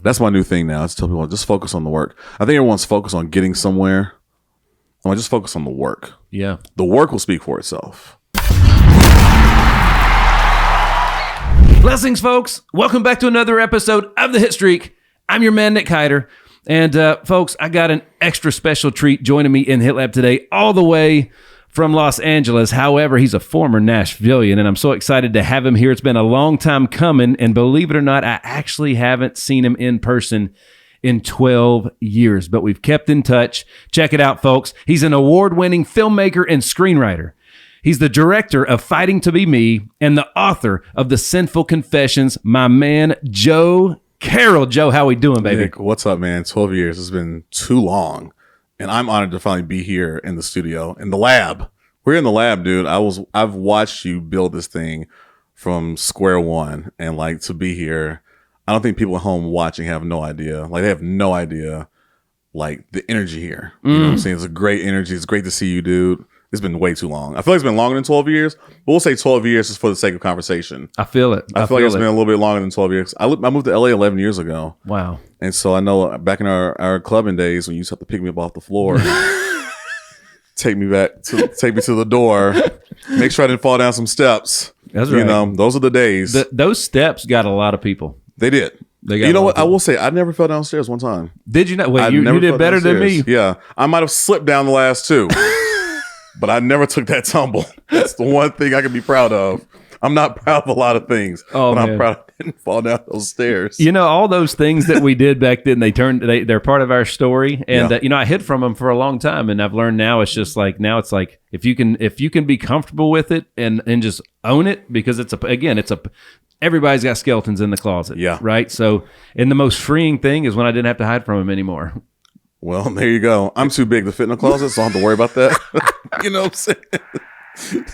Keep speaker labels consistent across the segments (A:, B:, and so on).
A: That's my new thing now. I tell people, just focus on the work. I think everyone's focused on getting somewhere. I'm like, just focus on the work.
B: Yeah.
A: The work will speak for itself.
B: Blessings, folks. Welcome back to another episode of the Hitstreak. I'm your man, Nick Hyder. And folks, I got an extra special treat joining me in HitLab today, all the way from Los Angeles. However, he's a former Nashvilleian, and I'm so excited to have him here. It's been a long time coming, and believe it or not, I actually haven't seen him in person in 12 years, but we've kept in touch. Check it out, folks. He's an award-winning filmmaker and screenwriter. He's the director of Fighting to Be Me and the author of The Sinful Confessions, my man, Joe Carroll. Joe, how we doing, baby?
A: Nick, what's up, man? 12 years. It's been too long. And I'm honored to finally be here in the studio, in the lab. We're in the lab, dude. I've watched you build this thing from square one, and like to be here, I don't think people at home watching have no idea. Like they have no idea, like the energy here. You know what I'm saying? It's a great energy. It's great to see you, dude. It's been way too long. I feel like it's been longer than 12 years, but we'll say 12 years just for the sake of conversation.
B: I feel it.
A: I feel like it's been a little bit longer than 12 years. I moved to LA 11 years ago.
B: Wow.
A: And so I know back in our clubbing days when you used to have to pick me up off the floor, take me to the door, make sure I didn't fall down some steps.
B: That's right.
A: You know, those are the days.
B: Those steps got a lot of people.
A: They did. You know what? I will say, I never fell downstairs one time.
B: Did you not? Wait, you did better than me.
A: Yeah. I might have slipped down the last two, but I never took that tumble. That's the one thing I can be proud of. I'm not proud of a lot of things, but I'm proud I didn't fall down those stairs.
B: You know, all those things that we did back then, they're part of our story. And, you know, I hid from them for a long time. And I've learned now it's like, if you can be comfortable with it and just own it, because everybody's got skeletons in the closet.
A: Yeah.
B: Right. So, and the most freeing thing is when I didn't have to hide from them anymore.
A: Well, there you go. I'm too big to fit in a closet, so I don't have to worry about that. You know what I'm saying?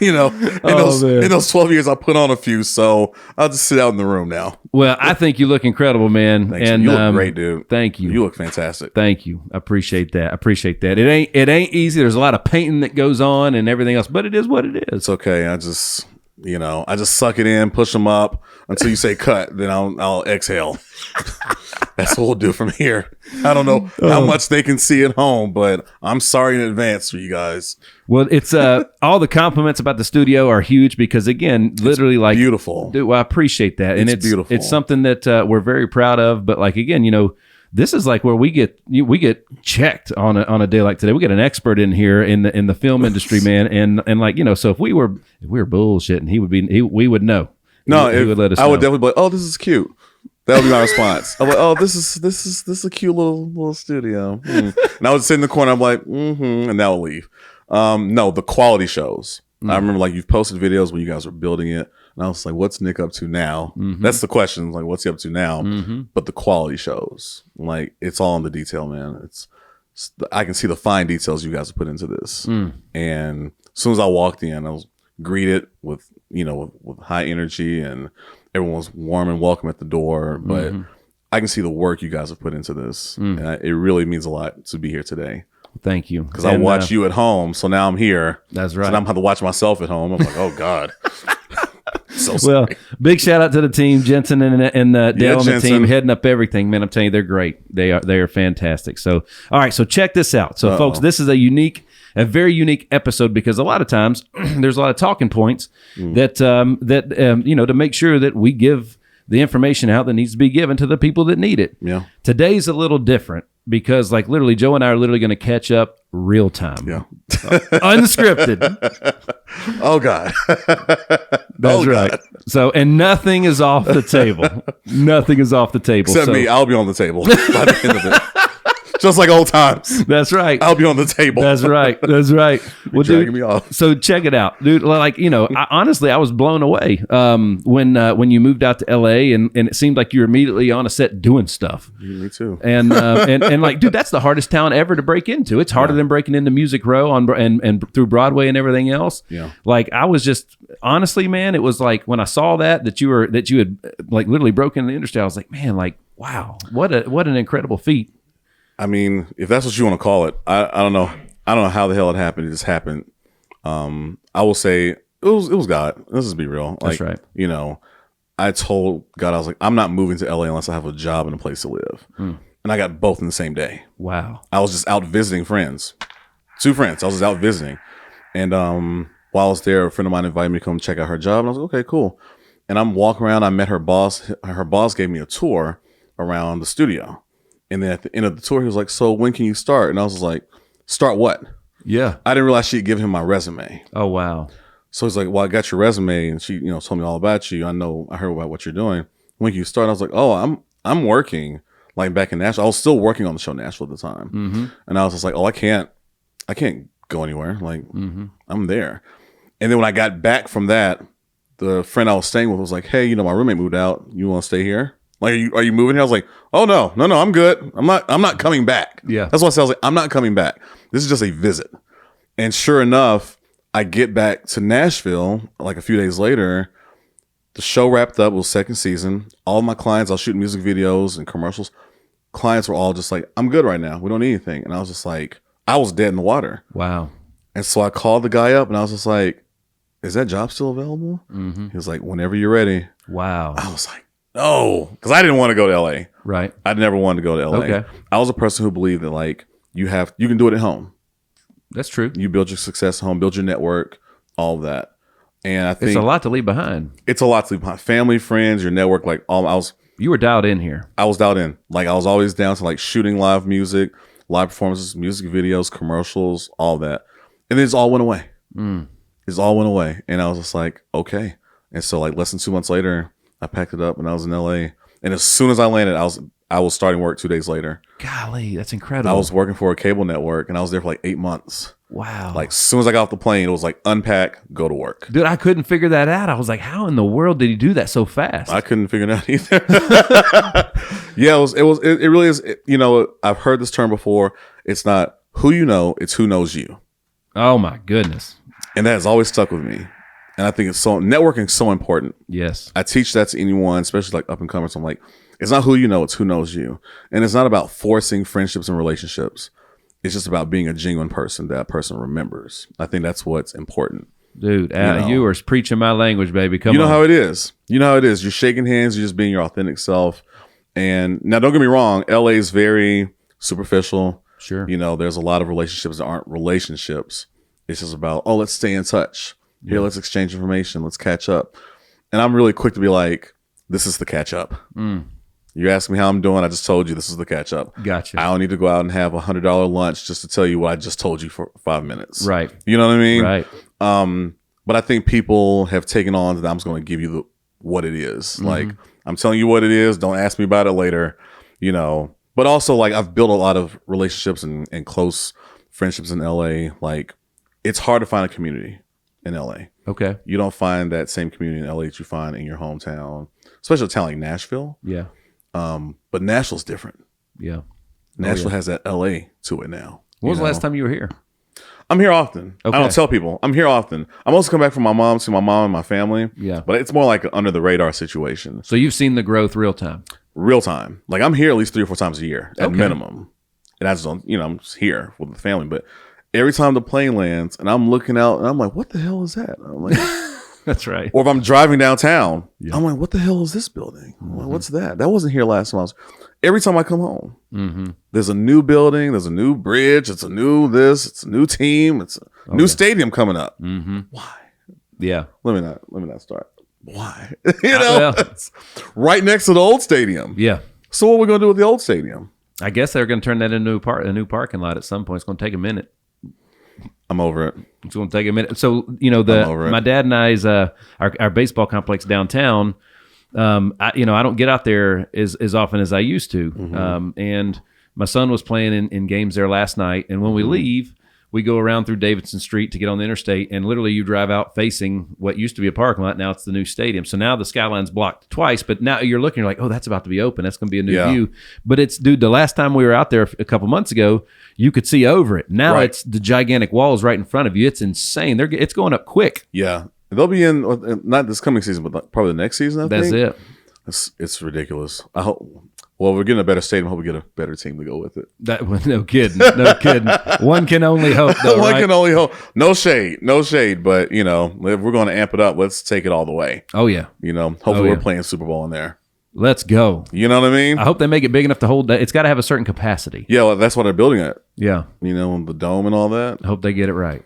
A: You know, in those 12 years, I put on a few, so I'll just sit out in the room now.
B: Well, I think you look incredible, man.
A: Thanks.
B: And
A: you look great, dude.
B: Thank you.
A: You look fantastic.
B: Thank you. I appreciate that. It ain't easy. There's a lot of painting that goes on and everything else, but it is what it is.
A: It's okay. I just suck it in, push them up until you say cut, then I'll exhale. That's what we'll do from here. I don't know how much they can see at home, but I'm sorry in advance for you guys.
B: Well, it's all the compliments about the studio are huge because, again, literally, like,
A: beautiful.
B: Dude, well, I appreciate that, and it's beautiful. It's something that we're very proud of. But, like, again, you know, this is like where we get checked on a day like today. We get an expert in here in the film industry, man, and like, you know, so if we were bullshitting, we would know.
A: No,
B: he would let us know.
A: I would definitely be like, oh, this is cute. That would be my response. I'm like, oh, this is a cute little studio. And I would sit in the corner. I'm like, and that would leave. No, the quality shows. I remember like you've posted videos when you guys were building it, and I was like, what's Nick up to now? That's the question. Like, what's he up to now? But the quality shows, like, it's all in the detail, man. I can see the fine details you guys have put into this. And as soon as I walked in, I was greeted with high energy, and everyone was warm and welcome at the door. But I can see the work you guys have put into this, and it really means a lot to be here today.
B: Thank you.
A: Because I watch you at home, so now I'm here.
B: That's right.
A: So now I'm going to have to watch myself at home. I'm like, oh, God. So
B: well, big shout out to the team, Jensen and Dale and the team heading up everything. Man, I'm telling you, they're great. They are fantastic. So, all right, so check this out. So, folks, this is a very unique episode because a lot of times there's a lot of talking points that to make sure that we give the information out that needs to be given to the people that need it. Yeah. Today's a little different because, like, literally, Joe and I are literally going to catch up real time.
A: Yeah.
B: Unscripted.
A: Oh, God.
B: That's right. God. So, and nothing is off the table. Nothing is off the table.
A: Except me. I'll be on the table by the end of it. Just like old times.
B: That's right.
A: I'll be on the table.
B: That's right. That's right.
A: Well, dragging me off.
B: So check it out, dude. Like, you know, I was blown away when you moved out to LA, and it seemed like you were immediately on a set doing stuff.
A: Me too.
B: And like, dude, that's the hardest talent ever to break into. It's harder than breaking into Music Row and through Broadway and everything else.
A: Yeah.
B: Like, I was just honestly, man, it was like when I saw that you had like literally broken the industry. I was like, man, like, wow, what an incredible feat.
A: I mean, if that's what you want to call it, I don't know. I don't know how the hell it happened. It just happened. I will say it was God. Let's just be real. Like,
B: that's right.
A: You know, I told God, I was like, I'm not moving to LA unless I have a job and a place to live. And I got both in the same day.
B: Wow.
A: I was just out visiting friends. 2 friends. I was just out visiting. And while I was there, a friend of mine invited me to come check out her job. And I was like, okay, cool. And I'm walking around. I met her boss. Her boss gave me a tour around the studio. And then at the end of the tour, he was like, so when can you start? And I was like, start what?
B: Yeah.
A: I didn't realize she'd give him my resume.
B: Oh, wow.
A: So he's like, well, I got your resume. And she, told me all about you. I heard about what you're doing. When can you start? And I was like, oh, I'm working like back in Nashville. I was still working on the show Nashville at the time. And I was just like, oh, I can't go anywhere. Like, I'm there. And then when I got back from that, the friend I was staying with was like, hey, my roommate moved out. You want to stay here? Like, are you moving here? I was like, oh, no, I'm good. I'm not coming back.
B: Yeah.
A: That's what I said. I was like, I'm not coming back. This is just a visit. And sure enough, I get back to Nashville like a few days later. The show wrapped up. It was second season. All of my clients, I was shooting music videos and commercials. Clients were all just like, I'm good right now. We don't need anything. And I was just like, I was dead in the water.
B: Wow.
A: And so I called the guy up and I was just like, is that job still available? He was like, whenever you're ready.
B: Wow.
A: I was like, no, because I didn't want to go to LA.
B: Right.
A: I never wanted to go to LA.
B: Okay.
A: I was a person who believed that like you can do it at home.
B: That's true.
A: You build your success at home, build your network, all of that. And I think
B: It's a lot to leave behind.
A: It's a lot to leave behind. Family, friends, your network, like
B: You were dialed in here.
A: I was dialed in. Like I was always down to like shooting live music, live performances, music videos, commercials, all that. And then it all went away. It all went away. And I was just like, okay. And so like less than 2 months later, I packed it up and I was in LA. And as soon as I landed, I was starting work 2 days later.
B: Golly, that's incredible.
A: I was working for a cable network and I was there for like 8 months.
B: Wow.
A: Like as soon as I got off the plane, it was like unpack, go to work.
B: Dude, I couldn't figure that out. I was like, how in the world did he do that so fast?
A: I couldn't figure it out either. Yeah, it really is. I've heard this term before. It's not who you know, it's who knows you.
B: Oh my goodness.
A: And that has always stuck with me. And I think networking is so important.
B: Yes.
A: I teach that to anyone, especially like up and comers. I'm like, it's not who you know, it's who knows you. And it's not about forcing friendships and relationships. It's just about being a genuine person that person remembers. I think that's what's important.
B: Dude, you were preaching my language, baby. Come on.
A: You know how it is. You're shaking hands. You're just being your authentic self. And now, don't get me wrong. LA is very superficial.
B: Sure.
A: There's a lot of relationships that aren't relationships. It's just about, let's stay in touch. Here, let's exchange information. Let's catch up. And I'm really quick to be like, this is the catch up. You ask me how I'm doing. I just told you this is the catch up.
B: Gotcha.
A: I don't need to go out and have $100 lunch just to tell you what I just told you for 5 minutes.
B: Right.
A: You know what I mean?
B: Right.
A: But I think people have taken on that I'm just going to give you what it is. Like, I'm telling you what it is. Don't ask me about it later. But also, like, I've built a lot of relationships and close friendships in LA. Like, it's hard to find a community in LA.
B: Okay.
A: You don't find that same community in LA that you find in your hometown, especially a town like Nashville.
B: Yeah.
A: But Nashville's different.
B: Yeah.
A: Nashville has that LA to it now.
B: When was the last time you were here?
A: I'm here often.
B: Okay.
A: I don't tell people. I'm here often. I'm also come back from my mom, see my mom and my family.
B: Yeah.
A: But it's more like an under the radar situation.
B: So you've seen the growth real time.
A: Real time. Like I'm here at least 3 or 4 times a year at minimum. And I just don't, I'm just here with the family. But every time the plane lands and I'm looking out and I'm like, what the hell is that? I'm like,
B: that's right.
A: Or if I'm driving downtown, I'm like, what the hell is this building? I'm like, what's that? That wasn't here last time I was. Every time I come home, there's a new building, there's a new bridge, it's a new this, it's a new team, it's a new stadium coming up. Why?
B: Yeah.
A: Let me not start. Why? It's right next to the old stadium.
B: Yeah.
A: So what are we gonna do with the old stadium?
B: I guess they're going to turn that into a new parking lot at some point. It's going to take a minute.
A: I'm over it.
B: It's going to take a minute. So my dad and I's our baseball complex downtown. I don't get out there as often as I used to. And my son was playing in games there last night. And when we leave, we go around through Davidson Street to get on the interstate, and literally you drive out facing what used to be a parking lot. Now it's the new stadium. So now the skyline's blocked twice, but now you're looking, you're like, oh, that's about to be open. That's going to be a new view. But the last time we were out there a couple months ago, you could see over it. Now it's the gigantic walls right in front of you. It's insane. It's going up quick.
A: Yeah. They'll be in, not this coming season, but probably the next season, I think.
B: That's it.
A: It's ridiculous. I hope. Well, we're getting a better stadium. Hope we get a better team to go with it.
B: No kidding. No kidding. One can only hope, though,
A: One
B: right?
A: can only hope. No shade. But, if we're going to amp it up, let's take it all the way.
B: Oh, yeah.
A: Hopefully we're playing Super Bowl in there.
B: Let's go.
A: You know what I mean?
B: I hope they make it big enough to hold that. It's got to have a certain capacity.
A: Yeah, well, that's what they're building it.
B: Yeah.
A: The dome and all that.
B: I hope they get it right.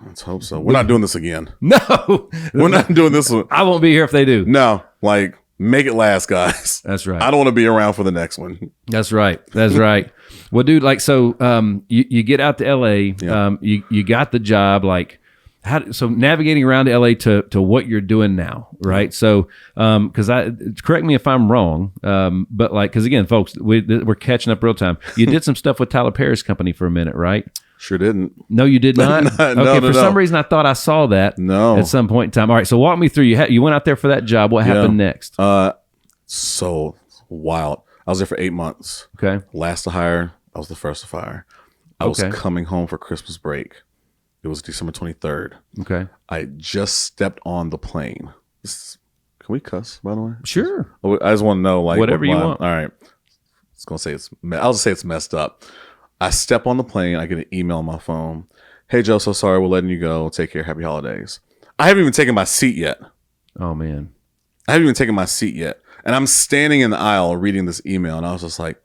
A: Let's hope so. We're not doing this again.
B: No.
A: We're not doing this one.
B: I won't be here if they do.
A: No, make it last, guys.
B: That's right.
A: I don't want to be around for the next one.
B: That's right. Well, dude, you get out to LA,
A: Yeah.
B: you got the job, so navigating around LA to what you're doing now, right? So, correct me if I'm wrong, but because again, folks, we're catching up real time. You did some stuff with Tyler Perry's company for a minute, right?
A: Sure didn't.
B: No, you did not.
A: No,
B: For some reason, I thought I saw that.
A: No.
B: At some point in time. All right, so walk me through. You went out there for that job. What happened next?
A: So wild. I was there for 8 months.
B: Okay.
A: Last to hire. I was the first to fire. I was coming home for Christmas break. It was December 23rd.
B: Okay.
A: I just stepped on the plane. Can we cuss, by the way?
B: Sure.
A: I just want to know,
B: whatever you want.
A: All right. I'll just say it's messed up. I step on the plane. I get an email on my phone. Hey, Joe, so sorry. We're letting you go. Take care. Happy holidays. I haven't even taken my seat yet.
B: Oh, man.
A: And I'm standing in the aisle reading this email. And I was just like,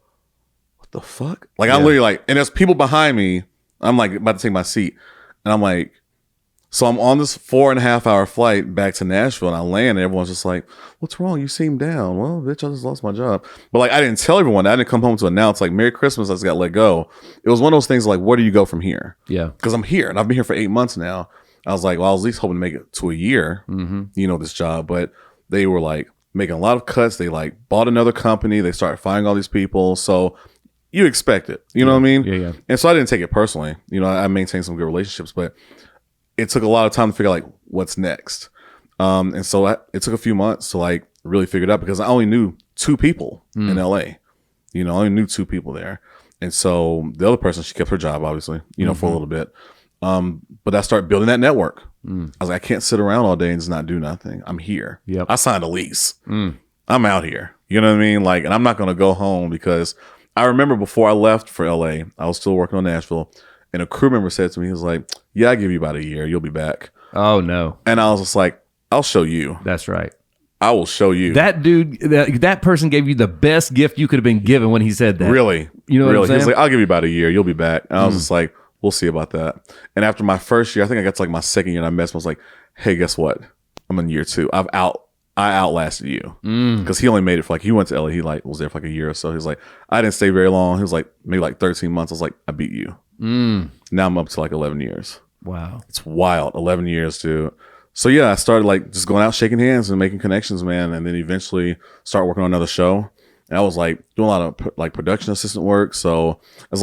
A: what the fuck? I'm literally and there's people behind me. I'm about to take my seat. And I'm like, so I'm on this 4.5 hour flight back to Nashville, and I land, and everyone's just like, what's wrong? You seem down. Well, bitch, I just lost my job. But I didn't tell everyone. I didn't come home to announce Merry Christmas. I just got let go. It was one of those things where do you go from here?
B: Yeah.
A: Because I'm here, and I've been here for 8 months now. I was like, well, I was at least hoping to make it to a year, this job. But they were making a lot of cuts. They bought another company. They started firing all these people. So you expect it. You know what I mean?
B: Yeah.
A: And so I didn't take it personally. I maintained some good relationships, but it took a lot of time to figure out what's next. And so it took a few months to really figure it out because I only knew 2 people in LA. I only knew 2 people there. And so the other person, she kept her job, obviously, for a little bit. But I started building that network. I was like, I can't sit around all day and just not do nothing. I'm here.
B: Yep.
A: I signed a lease. I'm out here. You know what I mean? And I'm not going to go home because I remember before I left for LA, I was still working on Nashville. And a crew member said to me, he was like, yeah, I give you about a year. You'll be back.
B: Oh, no.
A: And I was just like, I'll show you.
B: That's right.
A: I will show you.
B: That dude, that person gave you the best gift you could have been given when he said that.
A: Really?
B: You know what I'm saying?
A: He was like, I'll give you about a year. You'll be back. And I was just like, we'll see about that. And after my first year, I think I got to my second year and I messed. I was like, hey, guess what? I'm in year 2. I outlasted you. Because he only made it for he went to LA. He was there for a year or so. He was like, I didn't stay very long. He was like, maybe 13 months. I was like, I beat you. Now I'm up to 11 years.
B: Wow.
A: It's wild. 11 years, dude. So yeah, I started just going out, shaking hands and making connections, man. And then eventually start working on another show. And I was doing a lot of production assistant work. So it's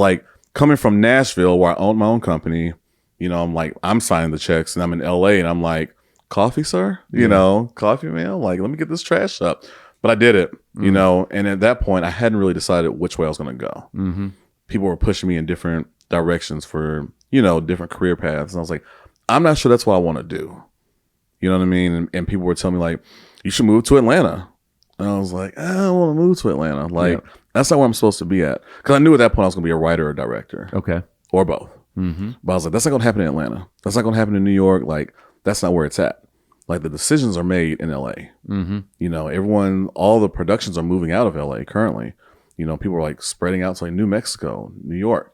A: coming from Nashville where I own my own company, I'm signing the checks and I'm in LA and I'm like, coffee, sir? Coffee, man? Let me get this trash up. But I did it, and at that point I hadn't really decided which way I was going to go. People were pushing me in different directions for, different career paths. And I was like, I'm not sure that's what I want to do. You know what I mean? And people were telling me you should move to Atlanta. And I was like, I don't want to move to Atlanta. That's not where I'm supposed to be at. Because I knew at that point I was going to be a writer or director.
B: Okay.
A: Or both. But I was like, that's not going to happen in Atlanta. That's not going to happen in New York. That's not where it's at. The decisions are made in LA. All the productions are moving out of LA currently. People are spreading out to New Mexico, New York,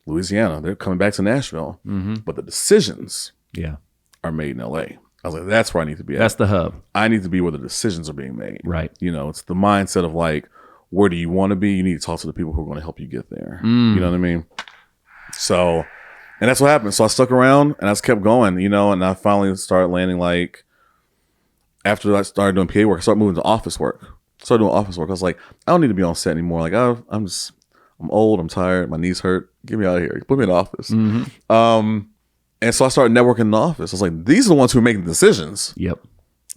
A: Louisiana. They're coming back to Nashville. But the decisions are made in LA. I was like, that's where I need to be at.
B: That's the hub.
A: I need to be where the decisions are being made.
B: Right.
A: It's the mindset of where do you want to be? You need to talk to the people who are going to help you get there. You know what I mean? So, and that's what happened. So I stuck around and I just kept going, and I finally started landing after I started doing PA work, I started moving to office work. I was like, I don't need to be on set anymore. I'm old, I'm tired, my knees hurt. Get me out of here. Put me in the office. And so I started networking in the office. I was like, these are the ones who are making decisions.
B: Yep.
A: I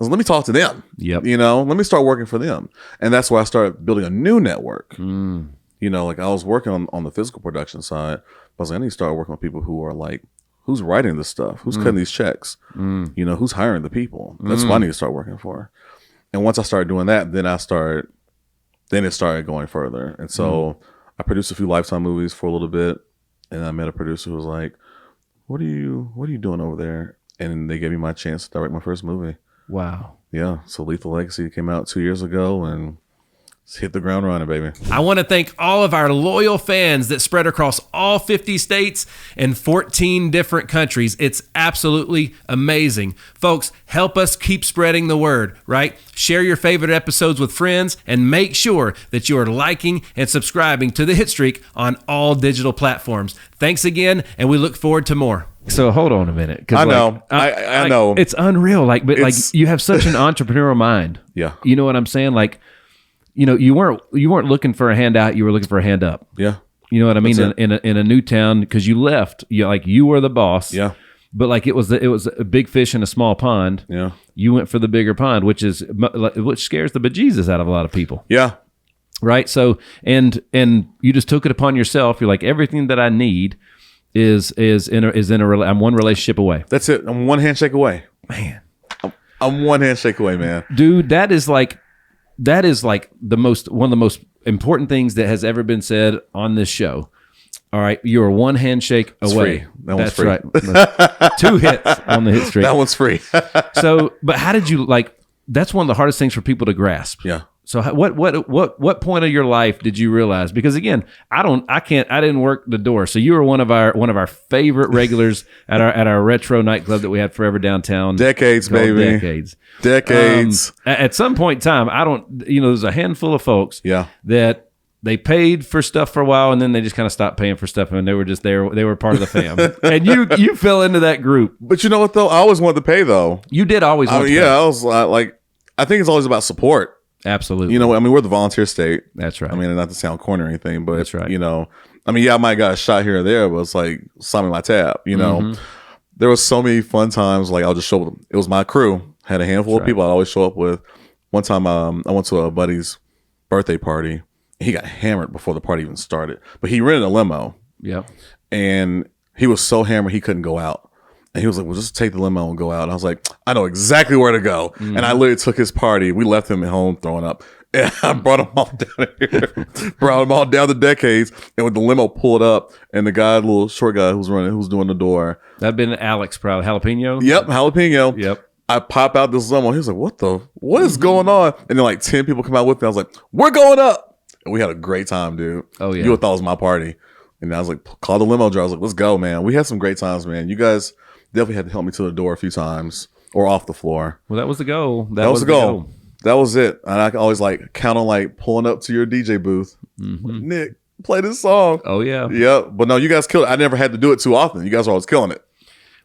A: was like, let me talk to them.
B: Yep.
A: Let me start working for them. And that's where I started building a new network. I was working on the physical production side. But I was like, I need to start working with people who are who's writing this stuff? Who's cutting these checks? Who's hiring the people? That's what I need to start working for. And once I started doing that, then I started then it started going further. And so I produced a few Lifetime movies for a little bit, and I met a producer who was like, what are you doing over there? And they gave me my chance to direct my first movie.
B: Wow.
A: Yeah. So Lethal Legacy came out 2 years ago, and it's hit the ground running, baby.
B: I want to thank all of our loyal fans that spread across all 50 states and 14 different countries. It's absolutely amazing. Folks, help us keep spreading the word, right? Share your favorite episodes with friends and make sure that you are liking and subscribing to the Hitstreak on all digital platforms. Thanks again, and we look forward to more. So hold on a minute.
A: I know. I know.
B: It's unreal. Like you have such an entrepreneurial mind.
A: Yeah.
B: You know what I'm saying? Like, you know, you weren't looking for a handout. You were looking for a hand up.
A: Yeah.
B: You know what I mean? In a new town, because you left. You were the boss.
A: Yeah.
B: But like it was a big fish in a small pond.
A: Yeah.
B: You went for the bigger pond, which scares the bejesus out of a lot of people.
A: Yeah.
B: Right. So and you just took it upon yourself. You're like, everything that I need is I'm one relationship away.
A: That's it. I'm one handshake away.
B: Man.
A: I'm one handshake away, man.
B: Dude, that is like one of the most important things that has ever been said on this show. All right, you are one handshake away.
A: Free. That's free.
B: Right. 2 hits on the Hitstreak.
A: That one's free.
B: So, but how did you that's one of the hardest things for people to grasp.
A: Yeah.
B: So what point of your life did you realize? Because again, I didn't work the door. So you were one of our favorite regulars at our retro nightclub that we had forever downtown.
A: Decades, baby. Decades.
B: At some point in time, there's a handful of folks that they paid for stuff for a while, and then they just kind of stopped paying for stuff, and they were just there. They were part of the fam. And you fell into that group.
A: But you know what though? I always wanted to pay though.
B: You did always want to pay.
A: I was I think it's always about support.
B: Absolutely.
A: You know, I mean, we're the volunteer state.
B: That's right.
A: I mean, not to sound corny or anything, but
B: that's right.
A: You know, I mean, I might have got a shot here or there, but it's like, sign me my tab, you know. There was so many fun times, like I'll just show up. It was my crew. Had a handful of people I'd always show up with. One time I went to a buddy's birthday party. He got hammered before the party even started, but he rented a limo.
B: Yep.
A: And he was so hammered he couldn't go out. And he was like, well, just take the limo and go out. And I was like, I know exactly where to go. And I literally took his party. We left him at home throwing up. And I brought them all down here. Brought them all down the Decades. And with the limo pulled up, and the guy, the little short guy who's doing the door.
B: That'd been Alex, probably. Jalapeno?
A: Yep, jalapeno.
B: Yep.
A: I pop out this limo. He was like, what is going on? And then like 10 people come out with me. I was like, we're going up. And we had a great time, dude.
B: Oh, yeah.
A: You would thought it was my party. And I was like, call the limo driver. I was like, let's go, man. We had some great times, man. You guys definitely had to help me to the door a few times or off the floor.
B: Well, that was the goal.
A: That was the goal. That was it. And I always count on pulling up to your DJ booth. Nick, play this song.
B: Oh, yeah.
A: Yeah. But no, you guys killed it. I never had to do it too often. You guys were always killing it.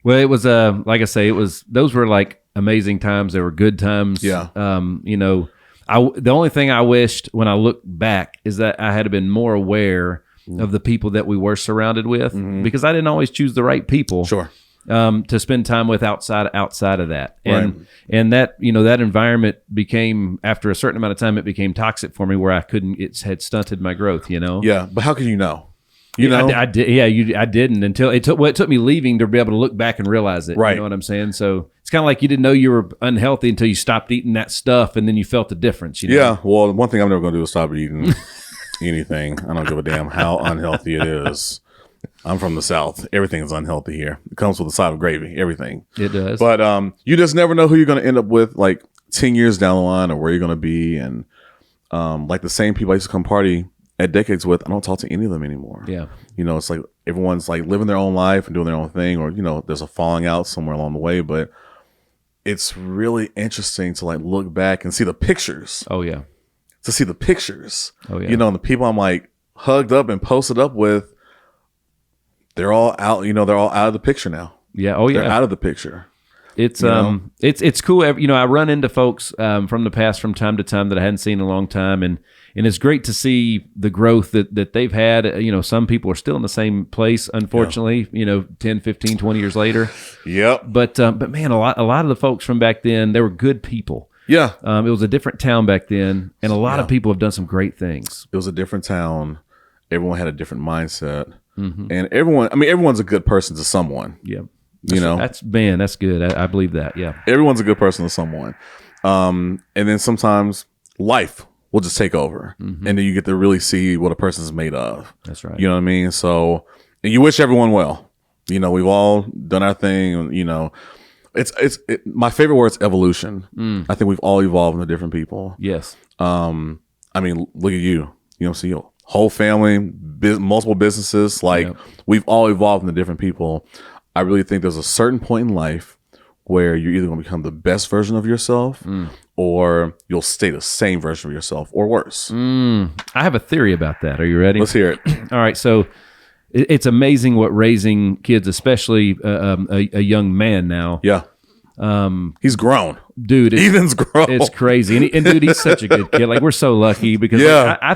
B: Well, it was, like I say, those were amazing times. They were good times.
A: Yeah.
B: The only thing I wished when I look back is that I had been more aware of the people that we were surrounded with, because I didn't always choose the right people.
A: Sure.
B: To spend time with outside of that.
A: Right.
B: And that, that environment became, after a certain amount of time, it became toxic for me, where it had stunted my growth,
A: Yeah. But how can you know?
B: I did. Yeah. I didn't until it took me leaving to be able to look back and realize it.
A: Right.
B: You know what I'm saying? So it's kind of like you didn't know you were unhealthy until you stopped eating that stuff, and then you felt the difference.
A: Yeah. Well, one thing I'm never going to do is stop eating anything. I don't give a damn how unhealthy it is. I'm from the South. Everything is unhealthy here. It comes with a side of gravy. Everything.
B: It does.
A: But you just never know who you're going to end up with 10 years down the line, or where you're going to be. And the same people I used to come party at Decades with, I don't talk to any of them anymore.
B: Yeah.
A: It's like everyone's living their own life and doing their own thing, or, there's a falling out somewhere along the way. But it's really interesting to look back and see the pictures.
B: Oh, yeah.
A: To see the pictures.
B: Oh, yeah.
A: And the people I'm hugged up and posted up with, they're all out, they're all out of the picture now.
B: Yeah. Oh, yeah.
A: They're out of the picture.
B: It's it's cool. I run into folks from the past from time to time that I hadn't seen in a long time, and it's great to see the growth that they've had. Some people are still in the same place, unfortunately. 10, 15, 20 years later.
A: Yep.
B: But man, a lot of the folks from back then, they were good people.
A: Yeah.
B: It was a different town back then, and a lot of people have done some great things.
A: It was a different town. Everyone had a different mindset. And everyone's a good person to someone.
B: Yeah.
A: That's
B: good. I believe that. Yeah.
A: Everyone's a good person to someone. And then sometimes life will just take over. And then you get to really see what a person's made of.
B: That's right.
A: You know what I mean? So, and you wish everyone well. You know, we've all done our thing. You know, my favorite word is evolution. I think we've all evolved into different people.
B: Yes.
A: I mean, look at you. You know, see your whole family, multiple businesses. Like we've all evolved into different people. I really think there's a certain point in life where you're either going to become the best version of yourself or you'll stay the same version of yourself or worse.
B: I have a theory about that. Are you ready?
A: Let's hear it.
B: All right. So it's amazing what raising kids, especially a young man now.
A: Yeah. He's grown.
B: Dude,
A: Ethan's grown.
B: It's crazy. And dude, he's such a good kid. Like, we're so lucky because like, I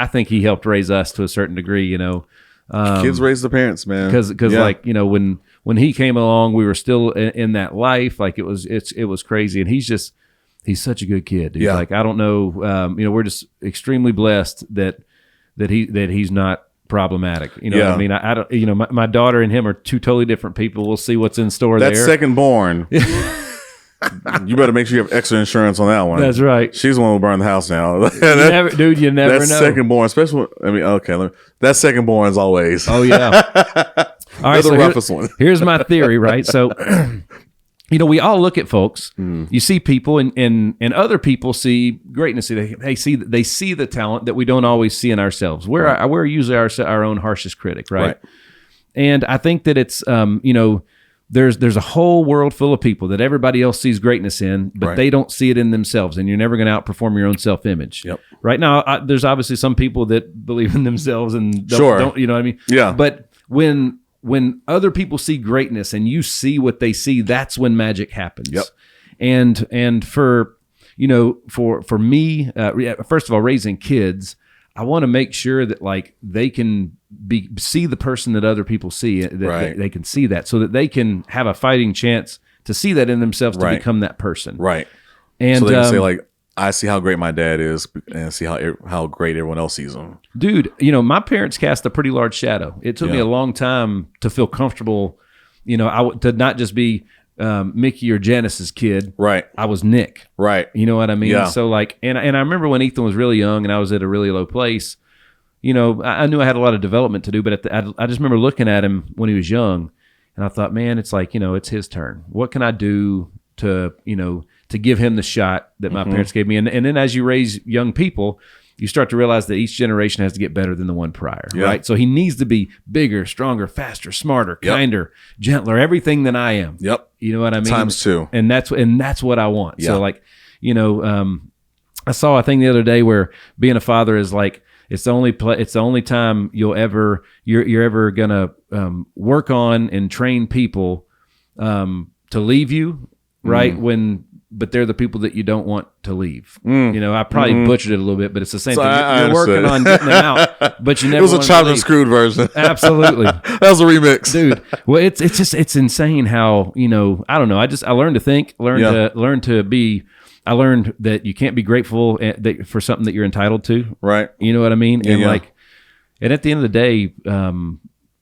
B: think he helped raise us to a certain degree, you know.
A: Kids raise their parents, man.
B: Because like, you know, when he came along, we were still in that life. Like it was crazy. And he's such a good kid. Dude. Like, I don't know, you know, we're just extremely blessed that he's not problematic. You know what I mean? I don't, you know, my daughter and him are two totally different people. We'll see what's in store there.
A: That second born. You better make sure you have extra insurance on that one.
B: That's right.
A: She's the one who burned the house down.
B: You never know.
A: Second born, especially that second born is always.
B: Oh yeah. All right,
A: the roughest one.
B: Here's my theory, right? So, you know, we all look at folks. You see people, and other people see greatness. They see the talent that we don't always see in ourselves. We're usually our own harshest critic, right? And I think that it's you know, there's a whole world full of people that everybody else sees greatness in, but they don't see it in themselves, and you're never going to outperform your own self-image. Right now, there's obviously some people that believe in themselves and don't, you know what I mean?
A: Yeah.
B: But when other people see greatness and you see what they see, that's when magic happens. And for, you know, for me, first of all, raising kids, I want to make sure that like they can see the person that other people see, that they can see that, so that they can have a fighting chance to see that in themselves to become that person. And
A: so they can say like, I see how great my dad is, and see how great everyone else sees him.
B: Dude, you know, my parents cast a pretty large shadow. It took me a long time to feel comfortable, you know, to not just be Mickey or Janice's kid. I was Nick. You know what I mean? So like, and I remember when Ethan was really young and I was at a really low place, you know, I knew I had a lot of development to do, but I just remember looking at him when he was young, and I thought, man, it's like, you know, it's his turn. What can I do to, you know, to give him the shot that my parents gave me? And then as you raise young people, you start to realize that each generation has to get better than the one prior, right? So he needs to be bigger, stronger, faster, smarter, kinder, gentler, everything than I am. You know what I mean?
A: Times two.
B: And that's what I want. So like, you know, I saw a thing the other day where being a father is like, it's the only time you're ever gonna work on and train people to leave you, right? But they're the people that you don't want to leave. You know, I probably butchered it a little bit, but it's the same thing. You're working on getting them out, but you never.
A: It was a chopped and screwed version.
B: Absolutely,
A: that was a remix,
B: dude. Well, it's insane how, you know, I don't know. I learned to think, learn to be. I learned that you can't be grateful for something that you're entitled to. You know what I mean? And like, and at the end of the day,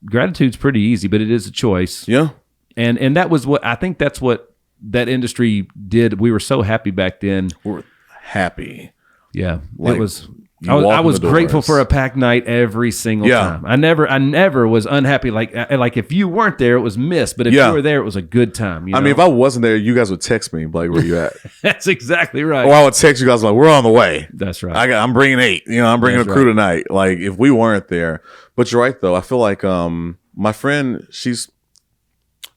B: gratitude's pretty easy, but it is a choice. And that was what I think. That's what that industry did. We were so happy back then.
A: We're happy.
B: It was. I was grateful for a packed night every single time. I never was unhappy. Like if you weren't there, it was missed. But if you were there, it was a good time. You know?
A: I mean, if I wasn't there, you guys would text me like, "Where you at?"
B: That's exactly right.
A: Or I would text you guys like, "We're on the way."
B: That's right.
A: I'm bringing 8. You know, I'm bringing a crew tonight. Like if we weren't there, but you're right though. I feel like my friend,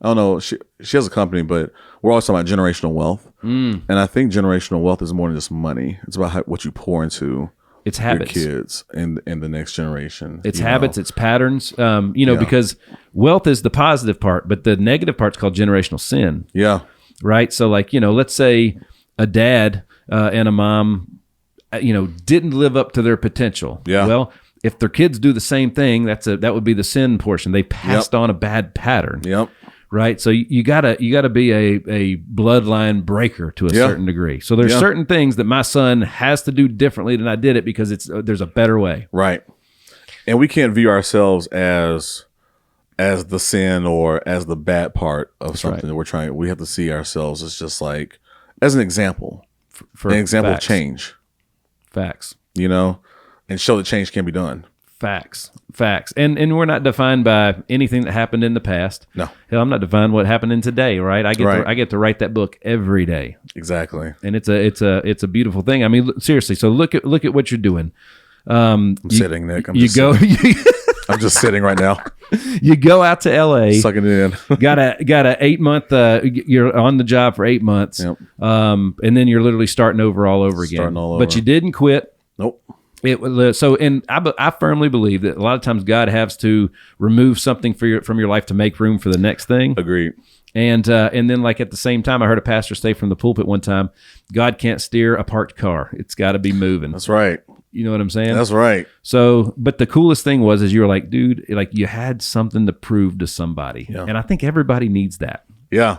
A: I don't know, she has a company, but we're always talking about generational wealth, and I think generational wealth is more than just money. It's about what you pour into. It's habits. Your kids and the next generation.
B: It's habits, it's patterns. You know, because wealth is the positive part, but the negative part's called generational sin. Right? So like, you know, let's say a dad and a mom, you know, didn't live up to their potential. Well, if their kids do the same thing, that would be the sin portion. They passed on a bad pattern. Right. So you gotta be a bloodline breaker to a certain degree. So there's certain things that my son has to do differently than I did it because there's a better way.
A: Right. And we can't view ourselves as the sin or as the bad part of something that we're trying. We have to see ourselves as just like as an example. For an example of change.
B: Facts.
A: And show that change can be done.
B: Facts. And we're not defined by anything that happened in the past.
A: No.
B: Hell, I'm not defined what happened in today, right? I get to write that book every day.
A: Exactly.
B: And it's a beautiful thing. I mean, seriously. So look at what you're doing.
A: I'm sitting, Nick. I'm just sitting right now.
B: You go out to LA.
A: Sucking it in.
B: got a 8 month. You're on the job for 8 months.
A: Yep.
B: And then you're literally starting over all over again. But you didn't quit.
A: Nope.
B: I firmly believe that a lot of times God has to remove something from your life to make room for the next thing.
A: Agreed.
B: And then like at the same time, I heard a pastor say from the pulpit one time, God can't steer a parked car. It's got to be moving.
A: That's right.
B: You know what I'm saying?
A: That's right.
B: So, but the coolest thing is you were like, dude, like you had something to prove to somebody.
A: Yeah.
B: And I think everybody needs that.
A: Yeah.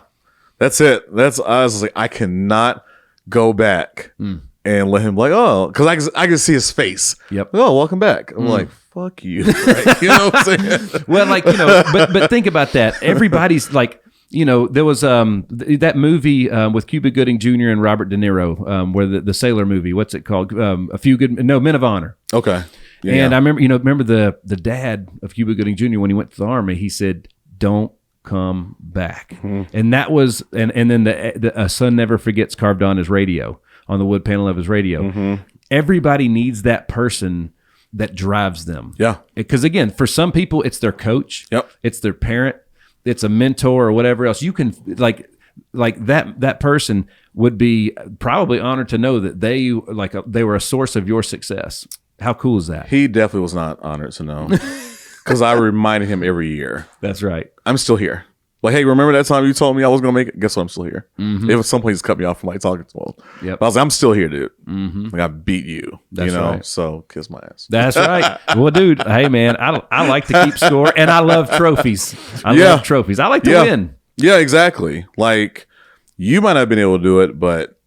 A: That's it. I was like, I cannot go back and let him because I can see his face.
B: Yep.
A: Oh, welcome back. I'm like, fuck you. Right? You know what I'm saying?
B: Well, but think about that. Everybody's like, there was that movie with Cuba Gooding Jr. and Robert De Niro, where the sailor movie. What's it called? Men of Honor.
A: Okay. Yeah,
B: and I remember the dad of Cuba Gooding Jr. when he went to the army. He said, "Don't come back." And that was and then a son never forgets carved on his radio, on the wood panel of his radio. Everybody needs that person that drives them.
A: Yeah.
B: Because again, for some people, it's their coach.
A: Yep.
B: It's their parent. It's a mentor or whatever else. You can like that person would be probably honored to know that they were a source of your success. How cool is that?
A: He definitely was not honored to know, because I reminded him every year.
B: That's right.
A: I'm still here. Like, hey, remember that time you told me I was going to make it? Guess what? I'm still here. If at some point he's cut me off from talking to him.
B: Yep.
A: But I was like, I'm still here, dude. Like, I beat you.
B: That's right.
A: So kiss my ass.
B: That's right. Well, dude, hey, man, I like to keep score, and I love trophies. I love trophies. I like to win.
A: Yeah, exactly. Like, you might not have been able to do it, but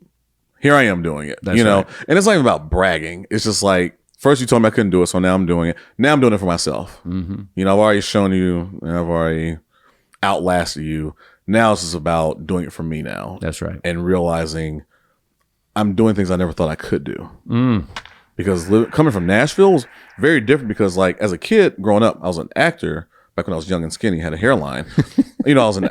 A: here I am doing it.
B: That's right.
A: And it's not even about bragging. It's just like, first you told me I couldn't do it, so now I'm doing it. Now I'm doing it for myself. I've already shown you, and I've already outlasted you. Now it's just about doing it for me now.
B: That's right.
A: And realizing I'm doing things I never thought I could do. Because coming from Nashville was very different, because like as a kid growing up, I was an actor back when I was young and skinny, had a hairline. I was an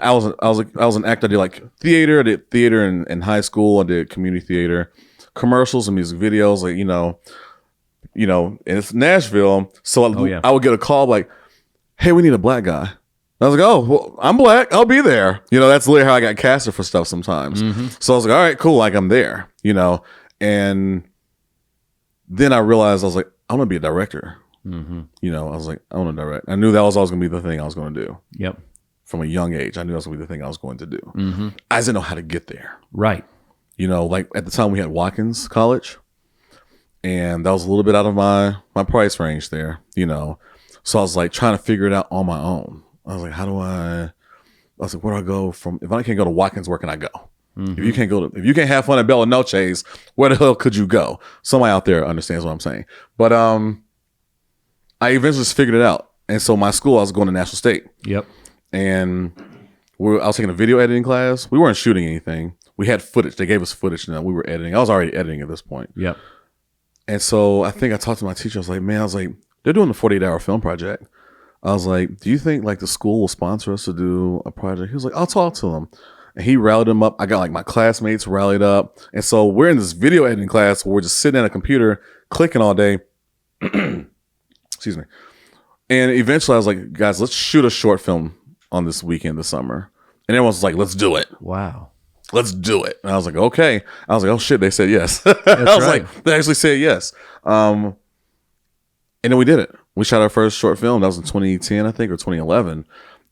A: actor. I did like theater. I did theater in high school. I did community theater, commercials and music videos, and it's Nashville. So I would get a call like, hey, we need a black guy. I was like, oh, well, I'm black. I'll be there. That's literally how I got casted for stuff sometimes. So I was like, all right, cool. Like, I'm there, and then I realized, I was like, I want to be a director. I was like, I want to direct. I knew that was always going to be the thing I was going to do.
B: Yep.
A: From a young age, I knew that was going to be the thing I was going to do. I just didn't know how to get there.
B: Right.
A: Like at the time we had Watkins College, and that was a little bit out of my price range there, So I was like trying to figure it out on my own. I was like, I was like, where do I go from? If I can't go to Watkins, where can I go? If you can't have fun at Bella Noche's, where the hell could you go? Somebody out there understands what I'm saying. But I eventually just figured it out. And so my school, I was going to National State. Yep. And I was taking a video editing class. We weren't shooting anything. We had footage. They gave us footage. And we were editing. I was already editing at this point. Yep. And so I think I talked to my teacher. I was like, they're doing a 48-hour film project. I was like, do you think like the school will sponsor us to do a project? He was like, I'll talk to them. And he rallied them up. I got like my classmates rallied up. And so we're in this video editing class where we're just sitting at a computer clicking all day. Excuse me. And eventually I was like, guys, let's shoot a short film on this weekend this summer. And everyone was like, let's do it. Wow. Let's do it. And I was like, okay. I was like, oh shit, they said yes. I was like, they actually said yes. And then we did it. We shot our first short film. That was in 2010, I think, or 2011.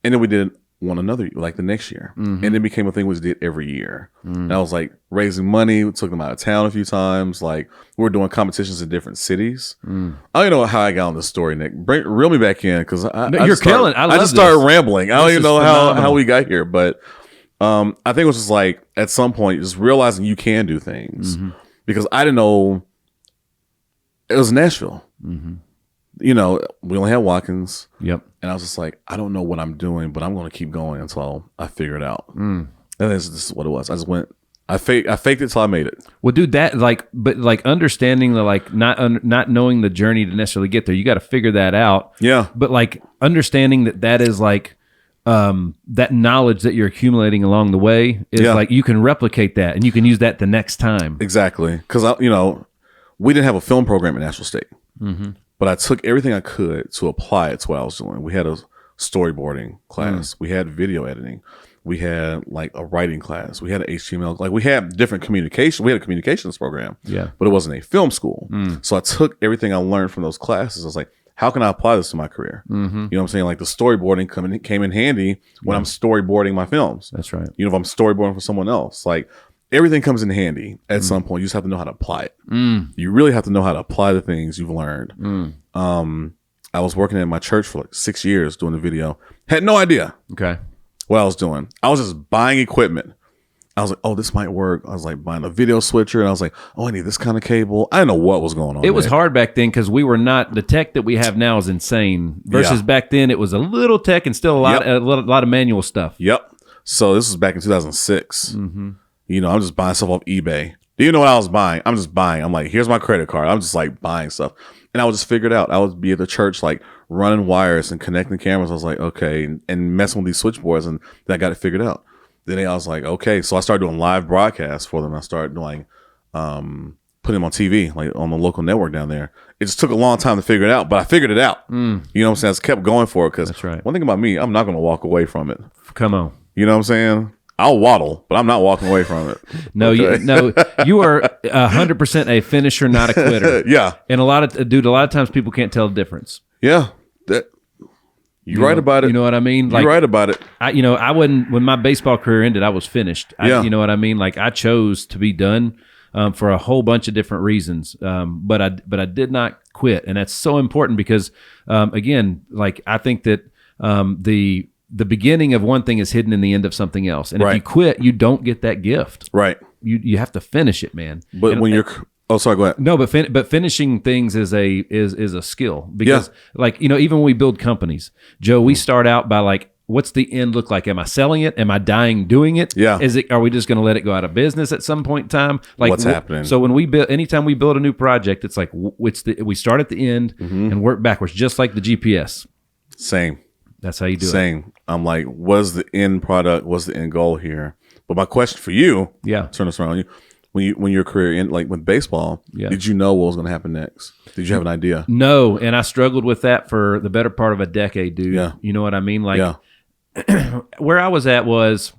A: And then we did one another, like the next year. And it became a thing we did every year. And I was like raising money. We took them out of town a few times. Like we were doing competitions in different cities. I don't even know how I got on this story, Nick. Reel me back in, because I just started rambling. I don't even know how we got here. But I think it was just like at some point just realizing you can do things. Because I didn't know it was Nashville. We only had Watkins. Yep. And I was just like, I don't know what I'm doing, but I'm going to keep going until I figure it out. And this is what it was. I faked it till I made it.
B: Well, dude, that but understanding the not knowing the journey to necessarily get there, you got to figure that out.
A: Yeah.
B: But understanding that is that knowledge that you're accumulating along the way is you can replicate that and you can use that the next time.
A: Exactly. Because we didn't have a film program at National State, but I took everything I could to apply it to what I was doing. We had a storyboarding class. We had video editing. We had a writing class. We had an HTML. We had different communication. We had a communications program. Yeah. But it wasn't a film school. So I took everything I learned from those classes. I was like, how can I apply this to my career? You know what I'm saying? The storyboarding came in handy when I'm storyboarding my films.
B: That's right.
A: If I'm storyboarding for someone else, everything comes in handy at some point. You just have to know how to apply it. You really have to know how to apply the things you've learned. I was working at my church for 6 years doing the video. Had no idea.
B: Okay.
A: What I was doing. I was just buying equipment. I was like, oh, this might work. I was buying a video switcher, and I was like, oh, I need this kind of cable. I didn't know what was going on.
B: It was hard back then because we were not, the tech that we have now is insane versus back then it was a little tech and still a lot of manual stuff.
A: Yep. So this was back in 2006. I'm just buying stuff off eBay. Do you know what I was buying? I'm just buying. I'm like, here's my credit card. I'm just buying stuff. And I would just figure it out. I would be at the church, running wires and connecting cameras. I was like, okay, and messing with these switchboards, and then I got it figured out. Then I was like, okay, so I started doing live broadcasts for them. I started doing, putting them on TV, on the local network down there. It just took a long time to figure it out, but I figured it out. You know what I'm saying? I just kept going for it because
B: that's right.
A: One thing about me, I'm not going to walk away from it.
B: Come on.
A: You know what I'm saying? I'll waddle, but I'm not walking away from it.
B: No, okay? You are 100% a finisher, not a quitter.
A: Yeah.
B: And a lot of times people can't tell the difference.
A: Yeah. You're right about it.
B: You know what I mean?
A: You're right about it.
B: I wouldn't, when my baseball career ended, I was finished. You know what I mean? I chose to be done for a whole bunch of different reasons. But I did not quit. And that's so important because, again, I think that the beginning of one thing is hidden in the end of something else. And if you quit, you don't get that gift. Right. You have to finish it, man.
A: But when you're... Oh, sorry, go ahead.
B: No, but finishing things is a skill because even when we build companies, Joe, we start out by what's the end look like? Am I selling it? Am I dying doing it? Yeah. Are we just going to let it go out of business at some point in time?
A: What's happening?
B: So when anytime we build a new project, it's we start at the end and work backwards, just like the GPS.
A: Same.
B: That's how you do it.
A: Same. I'm like, what's the end product? What's the end goal here? But my question for you, turn this around on you. When your career ended, with baseball, did you know what was going to happen next? Did you have an idea?
B: No, and I struggled with that for the better part of a decade, dude. Yeah. You know what I mean? Where I was at was,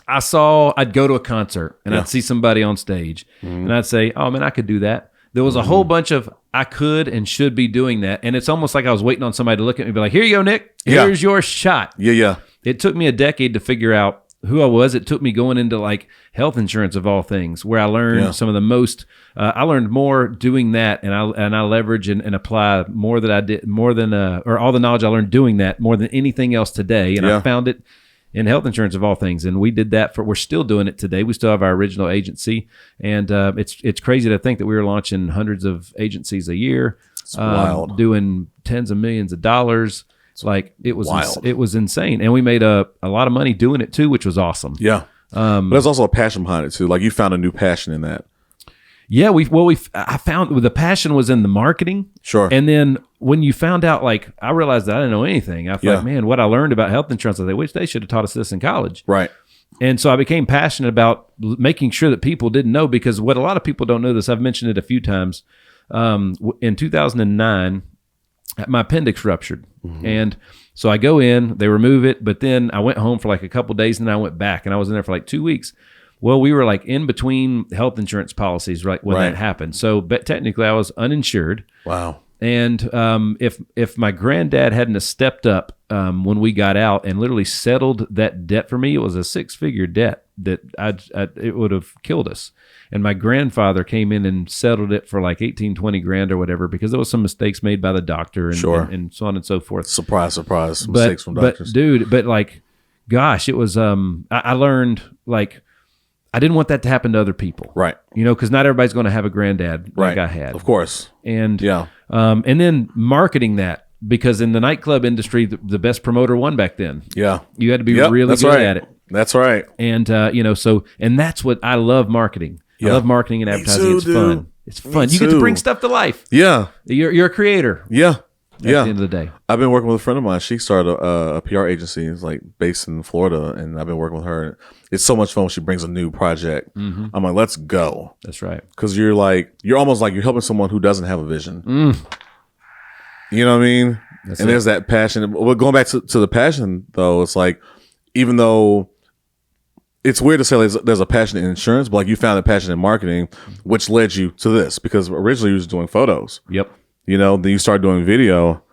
B: I'd go to a concert and I'd see somebody on stage and I'd say, oh man, I could do that. There was a whole bunch of I could and should be doing that, and it's almost like I was waiting on somebody to look at me and be like, here you go, Nick. Here's your shot. Yeah. It took me a decade to figure out who I was. It took me going into health insurance of all things, where I learned some of the most. I learned more doing that, and I leverage and apply more than I did, or all the knowledge I learned doing that more than anything else today. And I found it in health insurance of all things, and we did that we're still doing it today. We still have our original agency, and it's crazy to think that we were launching hundreds of agencies a year,
A: wild,
B: doing tens of millions of dollars. It was
A: wild.
B: It was insane, and we made a lot of money doing it too, which was awesome.
A: Yeah, but there's also a passion behind it too. You found a new passion in that.
B: Yeah, I found the passion was in the marketing.
A: Sure.
B: And then when you found out, I realized that I didn't know anything. I thought, man, what I learned about health insurance, I wish they should have taught us this in college.
A: Right.
B: And so I became passionate about making sure that people didn't know, because what a lot of people don't know this, I've mentioned it a few times. In 2009, my appendix ruptured. And so I go in, they remove it, but then I went home for a couple days, and then I went back, and I was in there for 2 weeks. Well, we were in between health insurance policies when that happened. So, but technically I was uninsured.
A: Wow.
B: And if my granddad hadn't have stepped up when we got out and literally settled that debt for me, it was a 6-figure debt that it would have killed us. And my grandfather came in and settled it for 18, 20 grand or whatever, because there was some mistakes made by the doctor and, and so on and so forth.
A: Surprise. Mistakes from doctors.
B: Gosh, it was, I learned I didn't want that to happen to other people.
A: Right.
B: Because not everybody's going to have a granddad like I had.
A: Of course.
B: And and then marketing that, because in the nightclub industry, the best promoter won back then.
A: Yeah.
B: You had to be really good at it.
A: That's right.
B: And and that's what I love marketing. I love marketing and advertising.
A: too,
B: It's
A: dude.
B: fun. It's fun.
A: Me
B: You get to
A: too.
B: bring stuff to life.
A: Yeah.
B: You're a creator.
A: Yeah.
B: At the end of the day.
A: I've been working with a friend of mine. She started a PR agency. It's like based in Florida, and I've been working with her. It's so much fun when she brings a new project. I'm like, let's go.
B: That's right.
A: Because you're almost like you're helping someone who doesn't have a vision. You know what I mean? There's that passion. But going back to the passion, though, it's like, even though it's weird to say there's a passion in insurance, but like you found a passion in marketing, which led you to this. Because originally you was doing photos.
B: Yep.
A: Then you start doing video.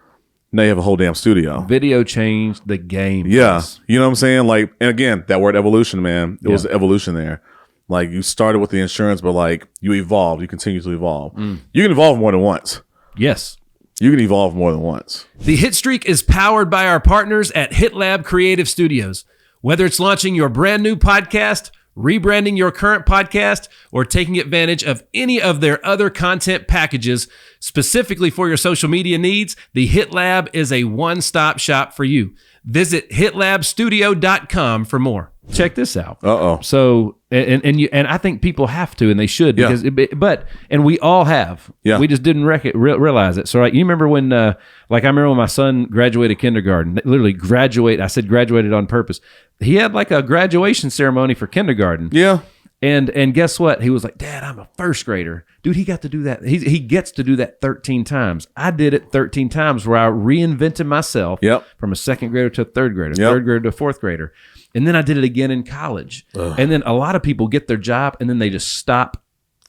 A: Now you have a whole damn studio.
B: Video changed the game.
A: Yeah. You know what I'm saying? Like, and again, that word evolution, man. It was evolution there. Like, you started with the insurance, but like you evolved. You continue to evolve. You can evolve more than once.
B: Yes.
A: You can evolve more than once.
B: The Hitstreak is powered by our partners at HitLab Creative Studios. Whether it's launching your brand new podcast, rebranding your current podcast, or taking advantage of any of their other content packages specifically for your social media needs, the HitLab is a one-stop shop for you. Visit hitlabstudio.com for more. Check this out. So, and I think people have to, and they should, because and we all have.
A: Yeah.
B: We just didn't realize it. So, right, you remember when, I remember when my son graduated kindergarten, literally graduate. I said graduated on purpose. He had like a graduation ceremony for kindergarten.
A: Yeah.
B: And guess what? He was like, Dad, I'm a first grader. Dude, he got to do that. He gets to do that 13 times. I did it 13 times where I reinvented myself from a second grader to a third grader, third grader to a fourth grader. And then I did it again in college. And then a lot of people get their job and then they just stop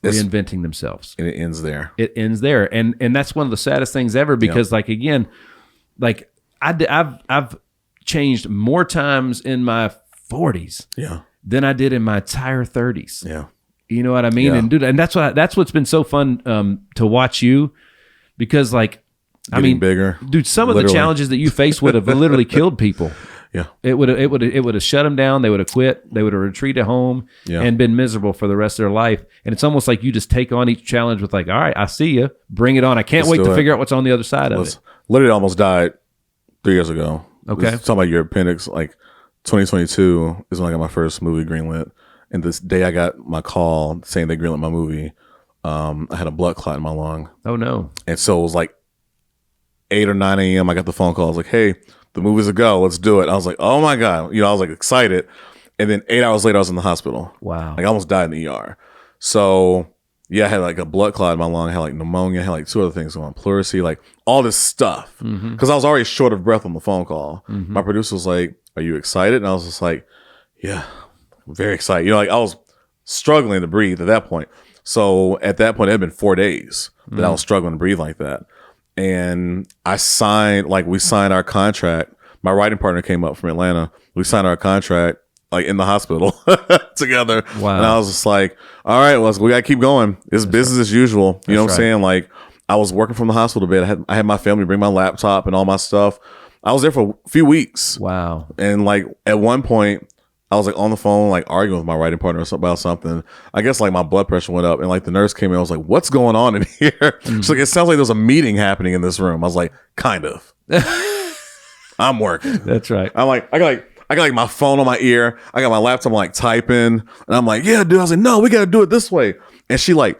B: reinventing themselves.
A: And it ends there.
B: It ends there. And that's one of the saddest things ever, because like, again, like I've changed more times in my 40s than I did in my entire 30s.
A: Yeah.
B: You know what I mean?
A: Yeah.
B: And dude, and that's what's been so fun to watch you, because like,
A: Getting bigger.
B: Dude, some of the challenges that you face would have literally killed people.
A: Yeah.
B: It would have shut them down. They would have quit. They would have retreated home and been miserable for the rest of their life. And it's almost like you just take on each challenge with like, all right, I see you. Bring it on. I can't wait to figure out what's on the other side of it.
A: Literally almost died 3 years ago.
B: Okay.
A: Talking about your appendix, like 2022 is when I got my first movie greenlit. And this day I got my call saying they greenlit my movie. I had a blood clot in my lung.
B: Oh no.
A: And so it was like 8 or 9 a.m. I got the phone call. I was like, hey, the movie's a go. Let's do it. I was like, oh my God. I was like excited. And then 8 hours later, I was in the hospital.
B: Wow.
A: Like I almost died in the ER. So yeah, I had like a blood clot in my lung. I had like pneumonia. I had like 2 other things going on, pleurisy, like all this stuff. Because I was already short of breath on the phone call. My producer was like, are you excited? And I was just like, yeah, I'm very excited. Like I was struggling to breathe at that point. So at that point, it had been 4 days that I was struggling to breathe like that. And we signed our contract. My writing partner came up from Atlanta. We signed our contract like in the hospital together.
B: Wow.
A: And I was just like, all right, well, we got to keep going. It's business as usual. You know what I'm saying? Like I was working from the hospital bed. I had my family bring my laptop and all my stuff. I was there for a few weeks.
B: Wow.
A: And like at one point, I was like on the phone, like arguing with my writing partner about something. I guess like my blood pressure went up and like the nurse came in. I was like, what's going on in here? She's like, it sounds like there's a meeting happening in this room. I was like, kind of. I'm working.
B: That's right.
A: I got like my phone on my ear. I got my laptop, I'm like typing. And I'm like, yeah, dude. I was like, no, we got to do it this way. And she like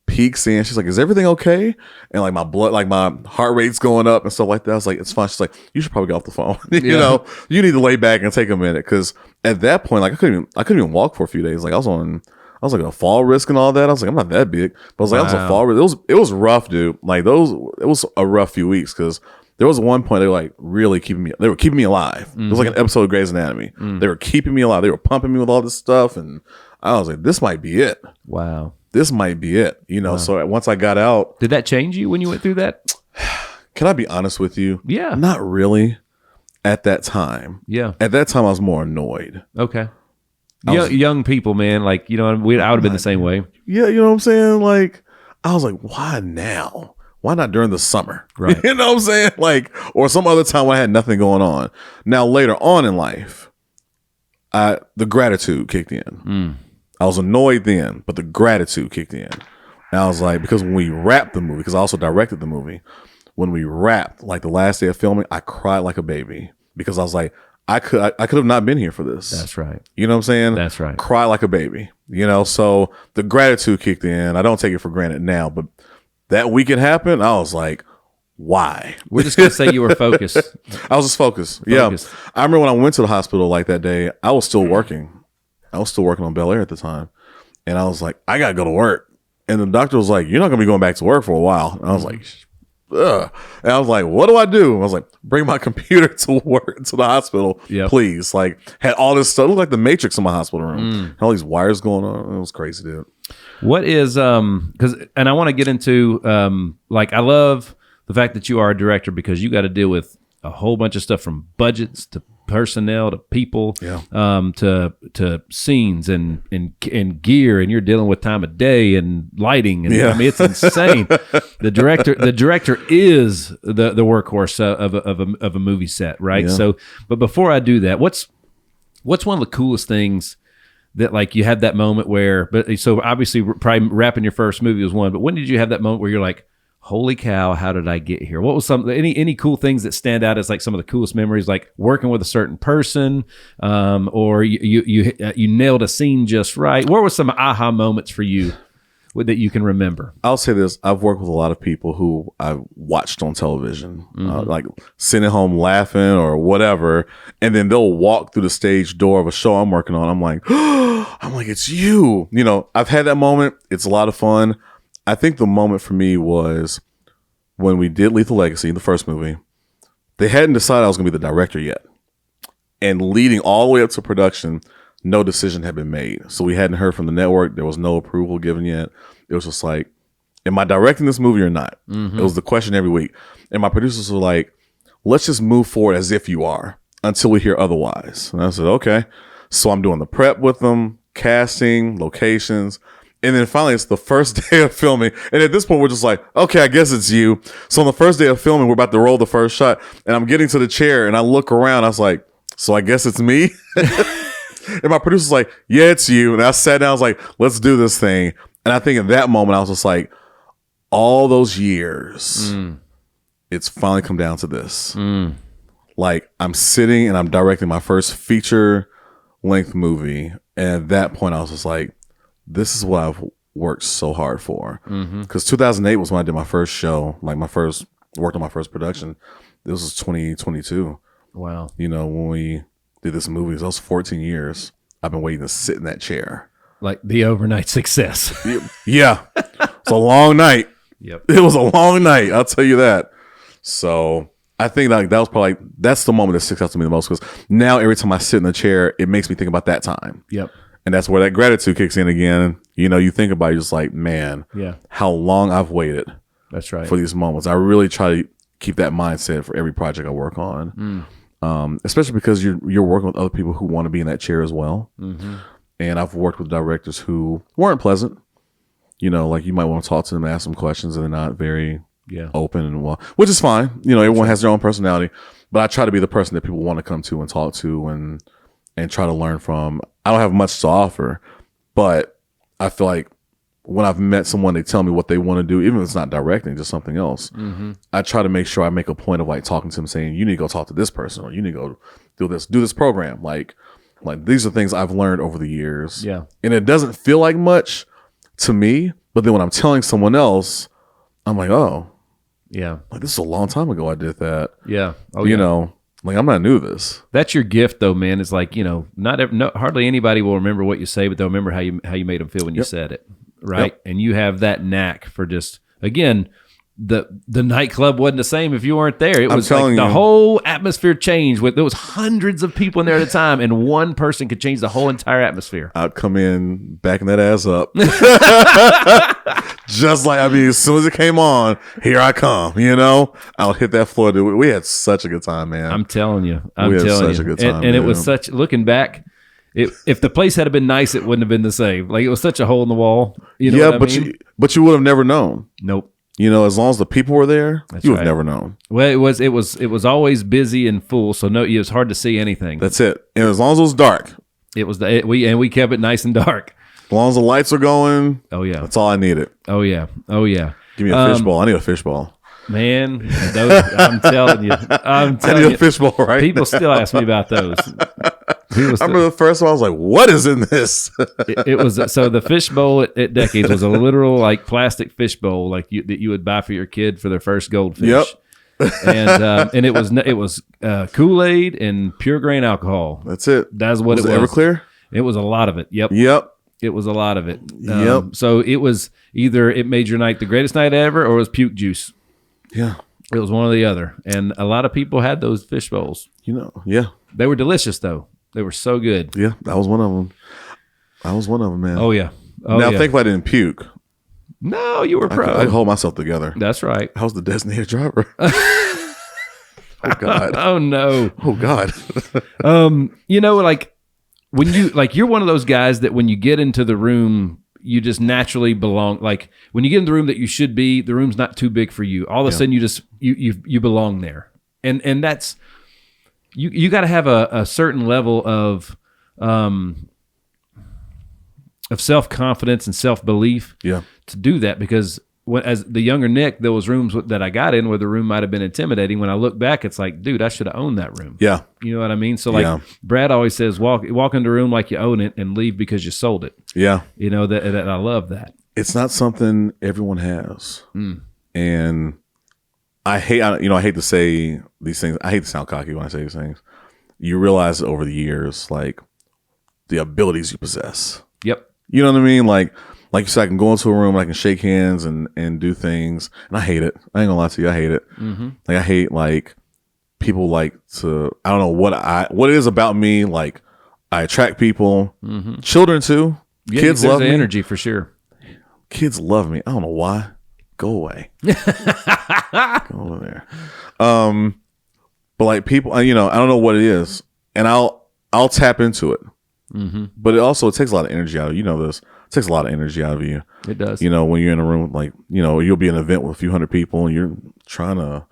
A: peeks in. She's like, is everything okay? And like my blood, like my heart rate's going up and stuff like that. I was like, it's fine. She's like, you should probably get off the phone. You need to lay back and take a minute. Cause at that point, like I couldn't even walk for a few days. Like I was like a fall risk and all that. I was like, I'm not that big, but I was like, I was a fall risk. It was rough, dude. Like it was a rough few weeks. Cause there was one point they were like really they were keeping me alive. It was like an episode of Grey's Anatomy. They were keeping me alive. They were pumping me with all this stuff. And I was like, this might be it.
B: Wow. This
A: might be it. So once I got out.
B: Did that change you when you went through that?
A: Can I be honest with you?
B: Yeah.
A: Not really at that time.
B: Yeah.
A: At that time, I was more annoyed.
B: Okay. Young people, man, like, I would have been the same way.
A: Yeah, you know what I'm saying? Like, I was like, why now? Why not during the summer?
B: Right.
A: You know what I'm saying? Like, or some other time when I had nothing going on. Now, later on in life, the gratitude kicked in. I was annoyed then, but the gratitude kicked in. And I was like, because when we wrapped the movie, because I also directed the movie, when we wrapped, like the last day of filming, I cried like a baby because I was like, I could have not been here for this.
B: That's right.
A: You know what I'm saying?
B: That's right.
A: Cry like a baby. So the gratitude kicked in. I don't take it for granted now, but that week it happened, I was like, why?
B: We're just gonna say you were focused.
A: I was just focused. Yeah. I remember when I went to the hospital like that day, I was still working. I was still working on Bel Air at the time. And I was like, I gotta go to work. And the doctor was like, you're not gonna be going back to work for a while. And I was like, ugh. And I was like, what do I do? I was like, bring my computer to work, to the hospital, please. Like, had all this stuff. It looked like the Matrix in my hospital room. Had all these wires going on. It was crazy, dude.
B: What is, and I want to get into, I love the fact that you are a director because you got to deal with a whole bunch of stuff from budgets to personnel to people, to scenes and gear, and you're dealing with time of day and lighting, and I mean it's insane. The director is the workhorse of a movie set, right? So, but before I do that, what's one of the coolest things that like you had that moment where? But so obviously, probably wrapping your first movie was one, but when did you have that moment where you're like, holy cow, how did I get here? What was any cool things that stand out as like some of the coolest memories, like working with a certain person, or you nailed a scene just right? What were some aha moments for you that you can remember?
A: I'll say this. I've worked with a lot of people who I've watched on television, like sitting at home laughing or whatever, and then they'll walk through the stage door of a show I'm working on. I'm like, it's you. I've had that moment. It's a lot of fun. I think the moment for me was when we did Lethal Legacy, the first movie. They hadn't decided I was going to be the director yet. And leading all the way up to production, no decision had been made. So we hadn't heard from the network. There was no approval given yet. It was just like, am I directing this movie or not? It was the question every week. And my producers were like, let's just move forward as if you are until we hear otherwise. And I said, okay. So I'm doing the prep with them, casting, locations. And then finally, it's the first day of filming. And at this point, we're just like, okay, I guess it's you. So on the first day of filming, we're about to roll the first shot. And I'm getting to the chair and I look around. I was like, so I guess it's me? And my producer's like, yeah, it's you. And I sat down. I was like, let's do this thing. And I think in that moment, I was just like, all those years, it's finally come down to this. Like, I'm sitting and I'm directing my first feature-length movie. And at that point, I was just like, this is what I've worked so hard for. Because 2008 was when I did my first show, worked on my first production. This was 2022.
B: Wow.
A: When we did this movie, those 14 years, I've been waiting to sit in that chair.
B: Like the overnight success.
A: Yeah. It's a long night.
B: Yep.
A: It was a long night. I'll tell you that. So I think that was probably, that's the moment that sticks out to me the most, because now every time I sit in the chair, it makes me think about that time.
B: Yep.
A: And that's where that gratitude kicks in again. You think about it, you're just like, man, how long I've waited.
B: That's right.
A: For these moments. I really try to keep that mindset for every project I work on. Especially because you're working with other people who want to be in that chair as well. And I've worked with directors who weren't pleasant. Like you might want to talk to them, ask them questions, and they're not very open and well, which is fine. Everyone has their own personality, but I try to be the person that people want to come to and talk to and try to learn from. I don't have much to offer, but I feel like when I've met someone, they tell me what they want to do, even if it's not directing, just something else. I try to make sure I make a point of like talking to them, saying, you need to go talk to this person, or you need to go do this program. Like these are things I've learned over the years.
B: Yeah. And
A: it doesn't feel like much to me, but then when I'm telling someone else, I'm like, oh,
B: yeah,
A: like this is a long time ago I did that.
B: Yeah. Oh,
A: like I'm not new to this.
B: That's your gift, though, man. It's like, hardly anybody will remember what you say, but they'll remember how you made them feel when you said it, right? Yep. And you have that knack for just, again, the nightclub wasn't the same if you weren't there. It was like the whole atmosphere changed. There was hundreds of people in there at a time, and one person could change the whole entire atmosphere.
A: I'd come in backing that ass up. Just like, as soon as it came on, here I come, I'll hit that floor. Dude. We had such a good time, man.
B: I'm telling you.
A: We had such a good time.
B: And it was such, looking back, if the place had been nice, it wouldn't have been the same. Like, it was such a hole in the wall. You know what I mean?
A: But you would have never known.
B: Nope.
A: As long as the people were there, you would have never known.
B: Well, it was always busy and full, so it was hard to see anything.
A: That's it. And as long as it was dark,
B: we kept it nice and dark.
A: As long as the lights are going,
B: oh yeah,
A: that's all I needed.
B: Oh yeah.
A: Give me a fishbowl. I need a fishbowl.
B: Man, I'm telling you.
A: I need a fishbowl, right?
B: People still ask me about those.
A: I remember the first one, I was like, what is in this?
B: It was so the fishbowl at Decades was a literal like plastic fishbowl like that you would buy for your kid for their first goldfish.
A: Yep.
B: And it was Kool-Aid and pure grain alcohol.
A: That's it.
B: That's what
A: was
B: it was.
A: Everclear?
B: It was a lot of it. Yep. It was a lot of it.
A: Yep.
B: So it was either it made your night the greatest night ever, or it was puke juice.
A: Yeah.
B: It was one or the other. And a lot of people had those fish bowls.
A: Yeah.
B: They were delicious, though. They were so good.
A: Yeah, that was one of them. Man.
B: Oh, yeah.
A: Now, thankfully I didn't puke.
B: No, you were pro.
A: I hold myself together.
B: That's right.
A: I was the designated driver. Oh, God.
B: Oh, no.
A: Oh, God.
B: Like when you're one of those guys that when you get into the room, you just naturally belong. Like when you get in the room that you should be, the room's not too big for you. All of a sudden you just, you belong there. And that's, you got to have a certain level of self-confidence and self-belief to do that, because as the younger Nick, there was rooms that I got in where the room might have been intimidating. When I look back, it's like, dude, I should have owned that room.
A: Yeah.
B: You know what I mean? So like Brad always says, walk into a room like you own it and leave because you sold it.
A: Yeah.
B: That I love that.
A: It's not something everyone has. And I hate to say these things. I hate to sound cocky when I say these things. You realize over the years, like the abilities you possess.
B: Yep.
A: You know what I mean? Like you said, I can go into a room and I can shake hands and do things. And I hate it. I ain't gonna lie to you. I hate it.
B: Mm-hmm.
A: Like I hate like people like to, I don't know what it is about me. Like I attract people, children too.
B: Yeah,
A: Kids love me.
B: Energy for sure.
A: Kids love me. I don't know why. Go away. Go over there. But like people, I don't know what it is, and I'll tap into it. But it takes a lot of energy out of you. This. It takes a lot of energy out of you.
B: It does.
A: When you're in a room, like, you'll be in an event with a few hundred people and you're trying to,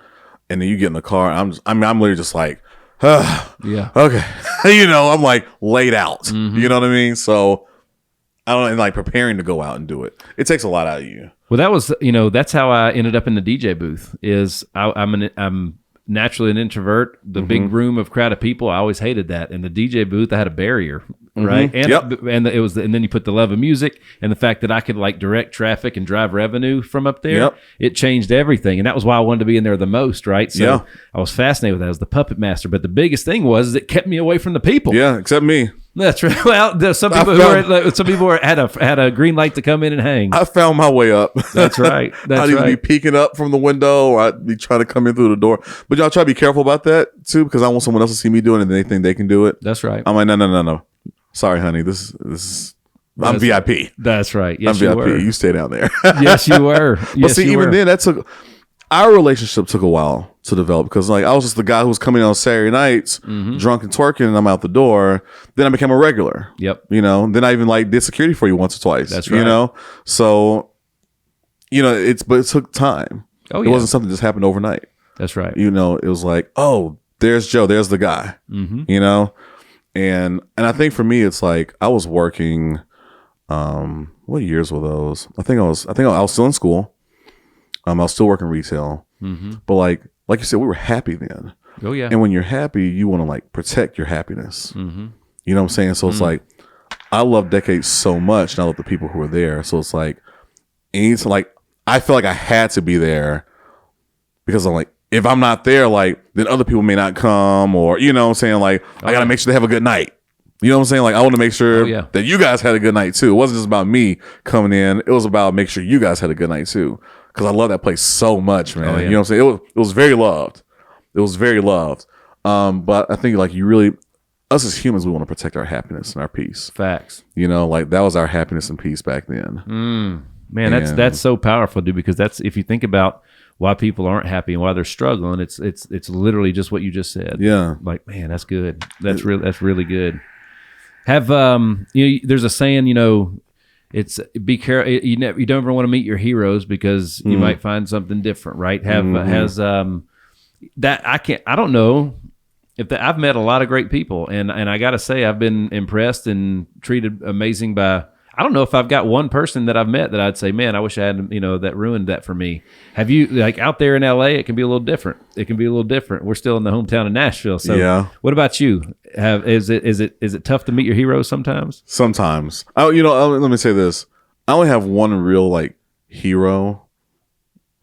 A: and then you get in the car. I'm literally just like, yeah. Okay. I'm like laid out. You know what I mean? So I don't, and like preparing to go out and do it. It takes a lot out of you.
B: Well, that was, that's how I ended up in the DJ booth. Is I'm naturally an introvert. The big room of crowd of people, I always hated that. In the DJ booth, I had a barrier, right? And it was, and then you put the love of music and the fact that I could like direct traffic and drive revenue from up there. It changed everything, and that was why I wanted to be in there the most, right? So I was fascinated with that as the puppet master. But the biggest thing was it kept me away from the people.
A: Yeah, except me.
B: That's right. Well, there's some people had a green light to come in and hang.
A: I found my way up.
B: That's right.
A: I'd either be peeking up from the window or I'd be trying to come in through the door. But y'all try to be careful about that too, because I want someone else to see me doing it and they think they can do it.
B: That's right.
A: I'm like, no. Sorry, honey. This is. I'm VIP.
B: That's right. Yes,
A: I'm
B: you
A: VIP.
B: were.
A: You stay down there.
B: Yes, you were.
A: But see, even then, our relationship took a while to develop, because like I was just the guy who was coming in on Saturday nights, drunk and twerking, and I'm out the door. Then I became a regular.
B: Yep.
A: Then I even like did security for you once or twice.
B: That's right.
A: So, but it took time.
B: Oh,
A: it wasn't something that just happened overnight.
B: That's right.
A: It was like, oh, there's Joe, there's the guy. And I think for me, it's like I was working. What years were those? I think I was still in school. I was still working retail, but like you said, we were happy then.
B: Oh yeah.
A: And when you're happy, you want to like protect your happiness. You know what I'm saying? So it's like, I love Decades so much, and I love the people who are there. So it's like, I feel like I had to be there, because I'm like, if I'm not there, like then other people may not come, or what I'm saying, like I gotta make sure they have a good night. You know what I'm saying? Like I want to make sure that you guys had a good night too. It wasn't just about me coming in. It was about making sure you guys had a good night too. Because I love that place so much, man. You know what I'm saying? It was very loved. It was very loved. But I think like us as humans, we want to protect our happiness and our peace.
B: Facts.
A: Like that was our happiness and peace back then.
B: Man, that's so powerful, dude. Because that's, if you think about why people aren't happy and why they're struggling, it's literally just what you just said.
A: Yeah.
B: Like, man, that's good. That's really good. Have there's a saying, it's be careful. You don't ever want to meet your heroes, because you might find something different, right? That I don't know if I've met a lot of great people, and I got to say I've been impressed and treated amazing by. I don't know if I've got one person that I've met that I'd say, man, I wish I had, that ruined that for me. Have you, like, out there in LA, it can be a little different. We're still in the hometown of Nashville. So
A: yeah.
B: What about you? Is it tough to meet your heroes sometimes?
A: Sometimes. Let me say this. I only have one real, like, hero.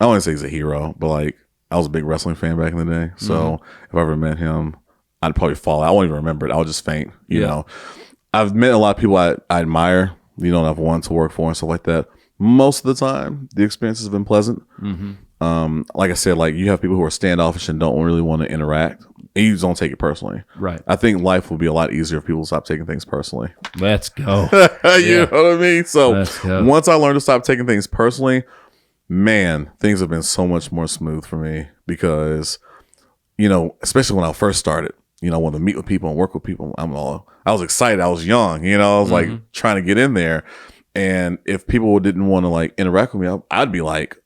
A: I don't want to say he's a hero, but, like, I was a big wrestling fan back in the day. So if I ever met him, I'd probably fall out. I won't even remember it. I would just faint, you know. I've met a lot of people I admire, I've wanted to work for and stuff like that. Most of the time, the experiences have been pleasant. Like I said, like, you have people who are standoffish and don't really want to interact. And you just don't take it personally.
B: Right.
A: I think life will be a lot easier if people stop taking things personally.
B: Let's go.
A: You know what I mean? So once I learned to stop taking things personally, man, things have been so much more smooth for me because, especially when I first started, I wanted to meet with people and work with people. I was excited. I was young, I was like trying to get in there. And if people didn't want to like interact with me, I'd be like,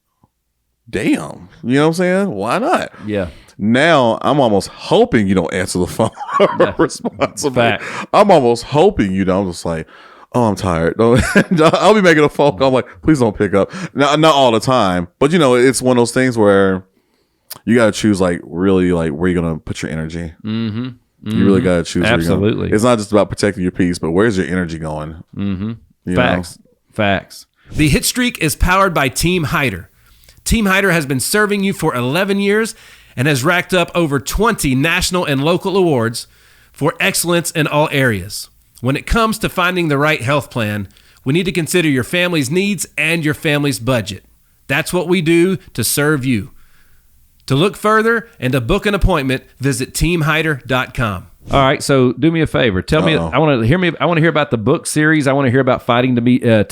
A: damn, you know what I'm saying? Why not?
B: Yeah.
A: Now I'm almost hoping you don't answer the phone or responsibly. I'm almost hoping you don't. I'm just like, oh, I'm tired. I'll be making a phone call. I'm like, please don't pick up. Not all the time, but it's one of those things where you got to choose, like, really, like, where you're going to put your energy. You really got to choose.
B: Absolutely.
A: It's not just about protecting your peace, but where's your energy going?
B: Facts. The Hitstreak is powered by Team Hyder. Team Hyder has been serving you for 11 years and has racked up over 20 national and local awards for excellence in all areas. When it comes to finding the right health plan, we need to consider your family's needs and your family's budget. That's what we do to serve you. To look further and to book an appointment, visit teamhyder.com. All right, so do me a favor. Tell me. I want to hear about the book series. I want to hear about Fighting to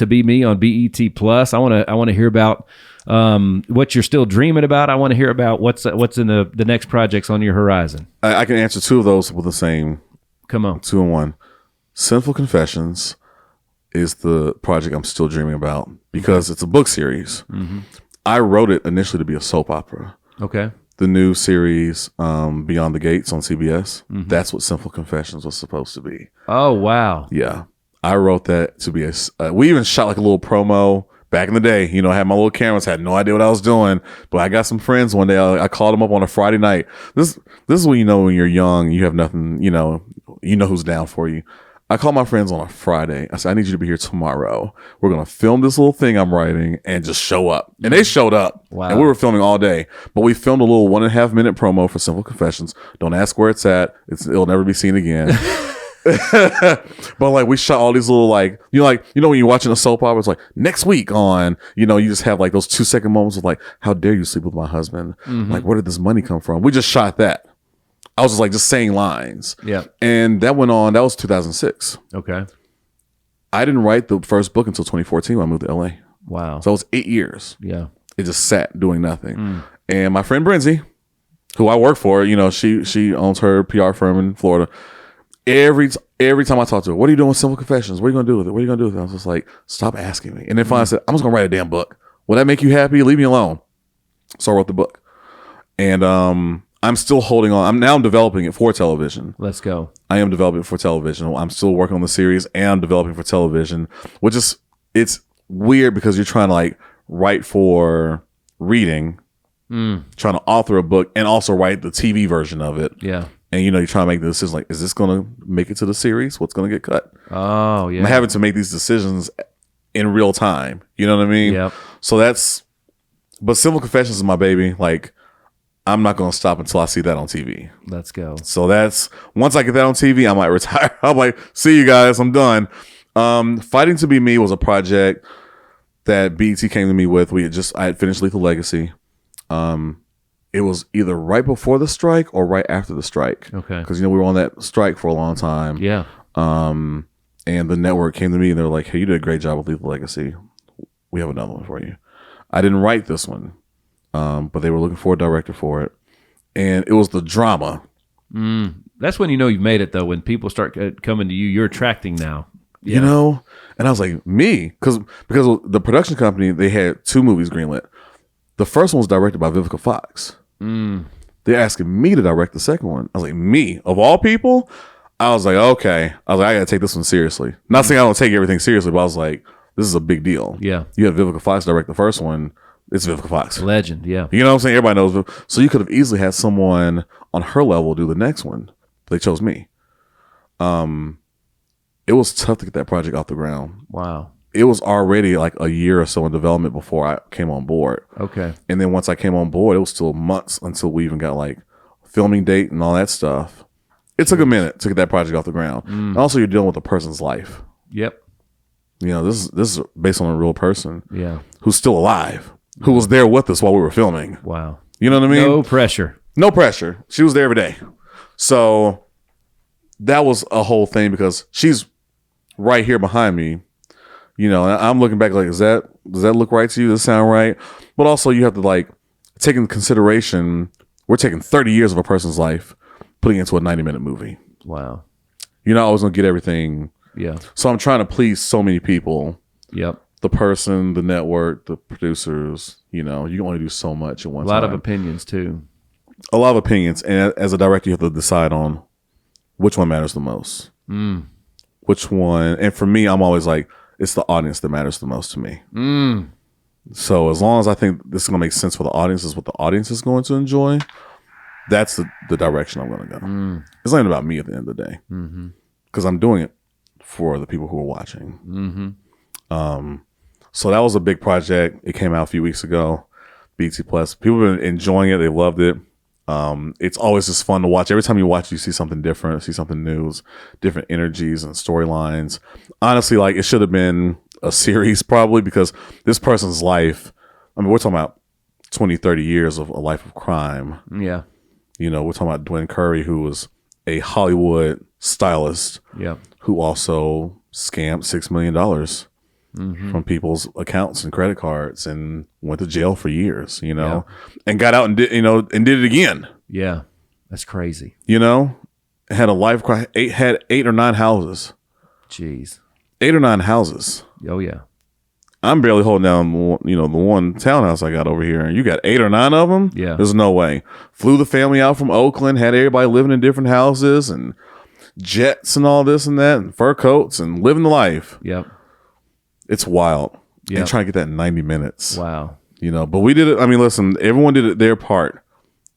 B: Be Me on BET Plus. I want to hear about what you're still dreaming about. I want to hear about what's in the next projects on your horizon.
A: I can answer two of those with the same.
B: Come on,
A: 2 in 1. Sinful Confessions is the project I'm still dreaming about because it's a book series. I wrote it initially to be a soap opera.
B: Okay.
A: The new series, Beyond the Gates on CBS, that's what Sinful Confessions was supposed to be.
B: Oh, wow.
A: Yeah. I wrote that to be we even shot like a little promo back in the day. I had my little cameras, had no idea what I was doing, but I got some friends one day. I called them up on a Friday night. This is when when you're young, you have nothing, you know who's down for you. I called my friends on a Friday. I said, I need you to be here tomorrow. We're going to film this little thing I'm writing and just show up. And they showed up.
B: Wow.
A: And we were filming all day. But we filmed a little 1.5 minute promo for Simple Confessions. Don't ask where it's at. It'll never be seen again. But like we shot all these little when you're watching a soap opera, it's like next week on, you just have like those 2-second moments of like, how dare you sleep with my husband? Like, where did this money come from? We just shot that. I was just saying lines.
B: Yeah.
A: And that went on. That was 2006.
B: Okay.
A: I didn't write the first book until 2014 when I moved to LA.
B: Wow.
A: So it was 8 years.
B: Yeah.
A: It just sat doing nothing. And my friend Brinzy, who I work for, she owns her PR firm in Florida. Every time I talk to her, what are you doing with Simple Confessions? What are you going to do with it? What are you going to do with it? I was just like, stop asking me. And then finally I said, I'm just going to write a damn book. Will that make you happy? Leave me alone. So I wrote the book. And I'm still holding on. I'm developing it for television.
B: Let's go. I
A: am developing it for television. I'm still working on the series and I'm developing for television, which is, it's weird because you're trying to write for reading, trying to author a book and also write the TV version of it.
B: Yeah.
A: And you're trying to make the decision is this going to make it to the series? What's going to get cut?
B: Oh, yeah.
A: I'm having to make these decisions in real time. You know what I mean?
B: Yep.
A: So but Simple Confessions is my baby. I'm not going to stop until I see that on TV.
B: Let's go.
A: So once I get that on TV, I might retire. I'm like, see you guys, I'm done. Fighting to Be Me was a project that BET came to me with. I had finished Lethal Legacy. It was either right before the strike or right after the strike.
B: Okay.
A: Because, we were on that strike for a long time.
B: Yeah.
A: And the network came to me and they were like, hey, you did a great job with Lethal Legacy. We have another one for you. I didn't write this one. But they were looking for a director for it. And it was the drama.
B: That's when you've made it, though. When people start coming to you, you're attracting now. Yeah.
A: And I was like, me? Because the production company, they had 2 movies greenlit. The first one was directed by Vivica Fox. They're asking me to direct the second one. I was like, me? Of all people? I was like, okay. I was like, I got to take this one seriously. Not saying I don't take everything seriously, but I was like, this is a big deal.
B: Yeah.
A: You had Vivica Fox direct the first one. It's Vivica Fox.
B: Legend, yeah.
A: You know what I'm saying? Everybody knows. So you could have easily had someone on her level do the next one. But they chose me. It was tough to get that project off the ground.
B: Wow.
A: It was already like a year or so in development before I came on board.
B: Okay.
A: And then once I came on board, it was still months until we even got like filming date and all that stuff. It took a minute to get that project off the ground. And also, you're dealing with a person's life.
B: Yep.
A: You know, this is based on a real person.
B: Yeah.
A: Who's still alive, who was there with us while we were filming.
B: Wow.
A: You know what I mean?
B: No pressure.
A: No pressure. She was there every day. So that was a whole thing because she's right here behind me. You know, and I'm looking back like, does that look right to you? Does that sound right? But also you have to like take into consideration, we're taking 30 years of a person's life, putting it into a 90-minute movie.
B: Wow.
A: You're not always going to get everything.
B: Yeah.
A: So I'm trying to please so many people.
B: Yep.
A: The person, the network, the producers, you know, you can only do so much at one time.
B: A lot of opinions too.
A: A lot of opinions. And as a director, you have to decide on which one matters the most. Which one. And for me, I'm always like, it's the audience that matters the most to me. So as long as I think this is going to make sense for the audience, is what the audience is going to enjoy, that's the direction I'm going to go. It's not even about me at the end of the day. Because I'm doing it for the people who are watching. So that was a big project. It came out a few weeks ago. BT Plus. People have been enjoying it. They loved it. It's always just fun to watch. Every time you watch, you see something different, see something new, different energies and storylines. Honestly, like it should have been a series probably because this person's life, I mean, we're talking about 20, 30 years of a life of crime.
B: Yeah.
A: You know, we're talking about Dwen Curry, who was a Hollywood stylist.
B: Yeah.
A: Who also scammed $6 million from people's accounts and credit cards and went to jail for years, you know, and got out and did it again.
B: Yeah. That's crazy.
A: You know, had a life crime, had 8 or 9 houses.
B: Jeez.
A: 8 or 9 houses.
B: Oh yeah.
A: I'm barely holding down, you know, the one townhouse I got over here, and you got 8 or 9 of them.
B: Yeah.
A: There's no way. Flew the family out from Oakland, had everybody living in different houses and jets and all this and that, and fur coats and living the life.
B: Yep.
A: It's wild.
B: Yep.
A: And trying to get that in 90 minutes.
B: Wow.
A: You know, but we did it. I mean, listen, everyone did their part.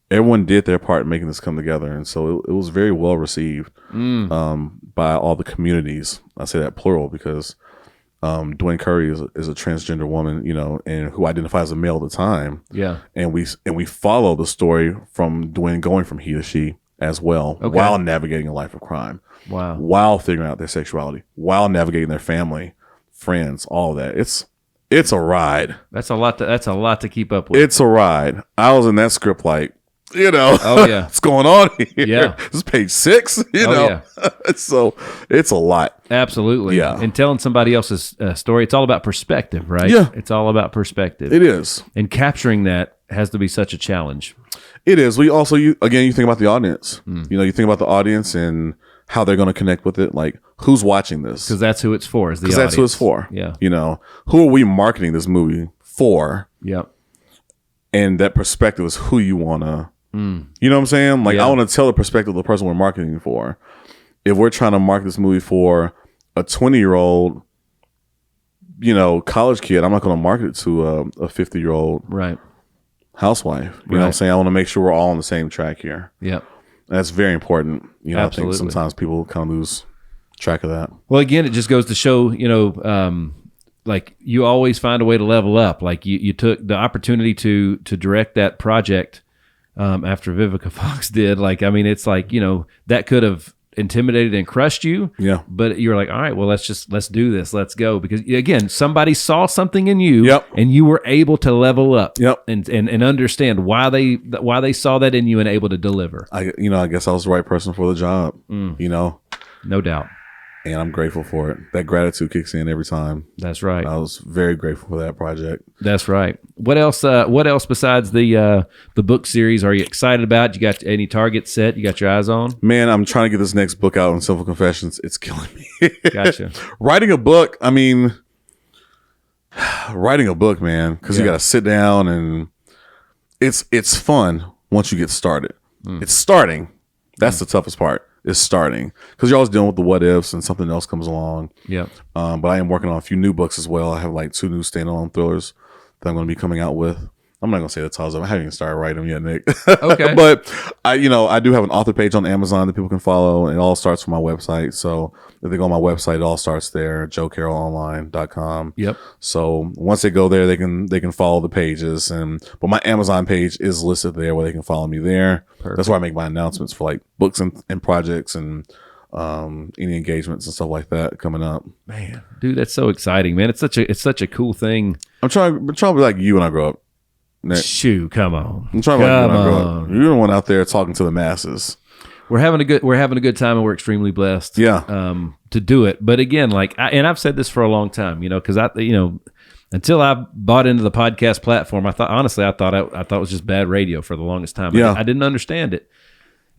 A: Everyone did their part in making this come together. And so it was very well received by all the communities. I say that plural because Dwen Curry is a transgender woman, you know, and who identifies as a male at the time.
B: Yeah.
A: And we follow the story from Dwen going from he to she as well, while navigating a life of crime.
B: Wow.
A: While figuring out their sexuality, while navigating their family, friends, all of that. It's a ride.
B: That's a lot to keep up with.
A: It's a ride. I was in that script like, you know,
B: oh yeah,
A: what's going on here?
B: Yeah.
A: This is page 6, you know. Yeah. So it's a lot.
B: Absolutely.
A: Yeah.
B: And telling somebody else's story, it's all about perspective, right?
A: Yeah.
B: It's all about perspective.
A: It is.
B: And capturing that has to be such a challenge.
A: It is. We also, you think about the audience. You know, you think about the audience and how they're going to connect with it. Like, who's watching this?
B: Because that's who it's for. Because
A: that's who it's for.
B: Yeah.
A: You know, who are we marketing this movie for?
B: Yep.
A: And that perspective is who you want to, you know what I'm saying? Like, I want to tell the perspective of the person we're marketing for. If we're trying to market this movie for a 20-year-old, you know, college kid, I'm not going to market it to a 50-year-old
B: right
A: housewife. You know what I'm saying? I want to make sure we're all on the same track here.
B: Yep.
A: That's very important. You know,
B: Absolutely.
A: I think sometimes people kind of lose track of that.
B: Well, again, it just goes to show, you know, like you always find a way to level up. Like you took the opportunity to direct that project after Vivica Fox did. Like, I mean, it's like, you know, that could have intimidated and crushed you.
A: Yeah.
B: But you're like, all right, well, let's do this. Let's go. Because again, somebody saw something in you.
A: Yep.
B: And you were able to level up.
A: Yep.
B: And understand why they saw that in you and able to deliver.
A: I guess I was the right person for the job. You know,
B: no doubt.
A: And I'm grateful for it. That gratitude kicks in every time.
B: That's right.
A: I was very grateful for that project.
B: That's right. What else? What else besides the book series are you excited about? You got any targets set? You got your eyes on?
A: Man, I'm trying to get this next book out on Sinful Confessions. It's killing me.
B: Gotcha.
A: Writing a book. I mean, writing a book, man, because you got to sit down and it's fun once you get started. It's starting. That's the toughest part. is starting, because you're always dealing with the what ifs and something else comes along.
B: Yeah.
A: But I am working on a few new books as well. I have like 2 new standalone thrillers that I'm going to be coming out with. I'm not going to say the titles. I haven't even started writing them yet, Nick.
B: Okay.
A: But I do have an author page on Amazon that people can follow. And it all starts from my website. So if they go on my website, it all starts there, joecarrollonline.com.
B: Yep.
A: So once they go there, they can follow the pages. But my Amazon page is listed there where they can follow me there.
B: Perfect.
A: That's where I make my announcements for like books and projects and any engagements and stuff like that coming up.
B: Man, dude, that's so exciting, man. It's such a cool thing.
A: I'm trying to be like you when I grow up, Nick.
B: Shoo, come on.
A: I'm trying to be like you when I grow up. You're the one out there talking to the masses.
B: We're having a good time, and we're extremely blessed.
A: Yeah.
B: To do it. But again, and I've said this for a long time, because until I bought into the podcast platform, I thought it was just bad radio for the longest time.
A: Yeah.
B: I didn't understand it.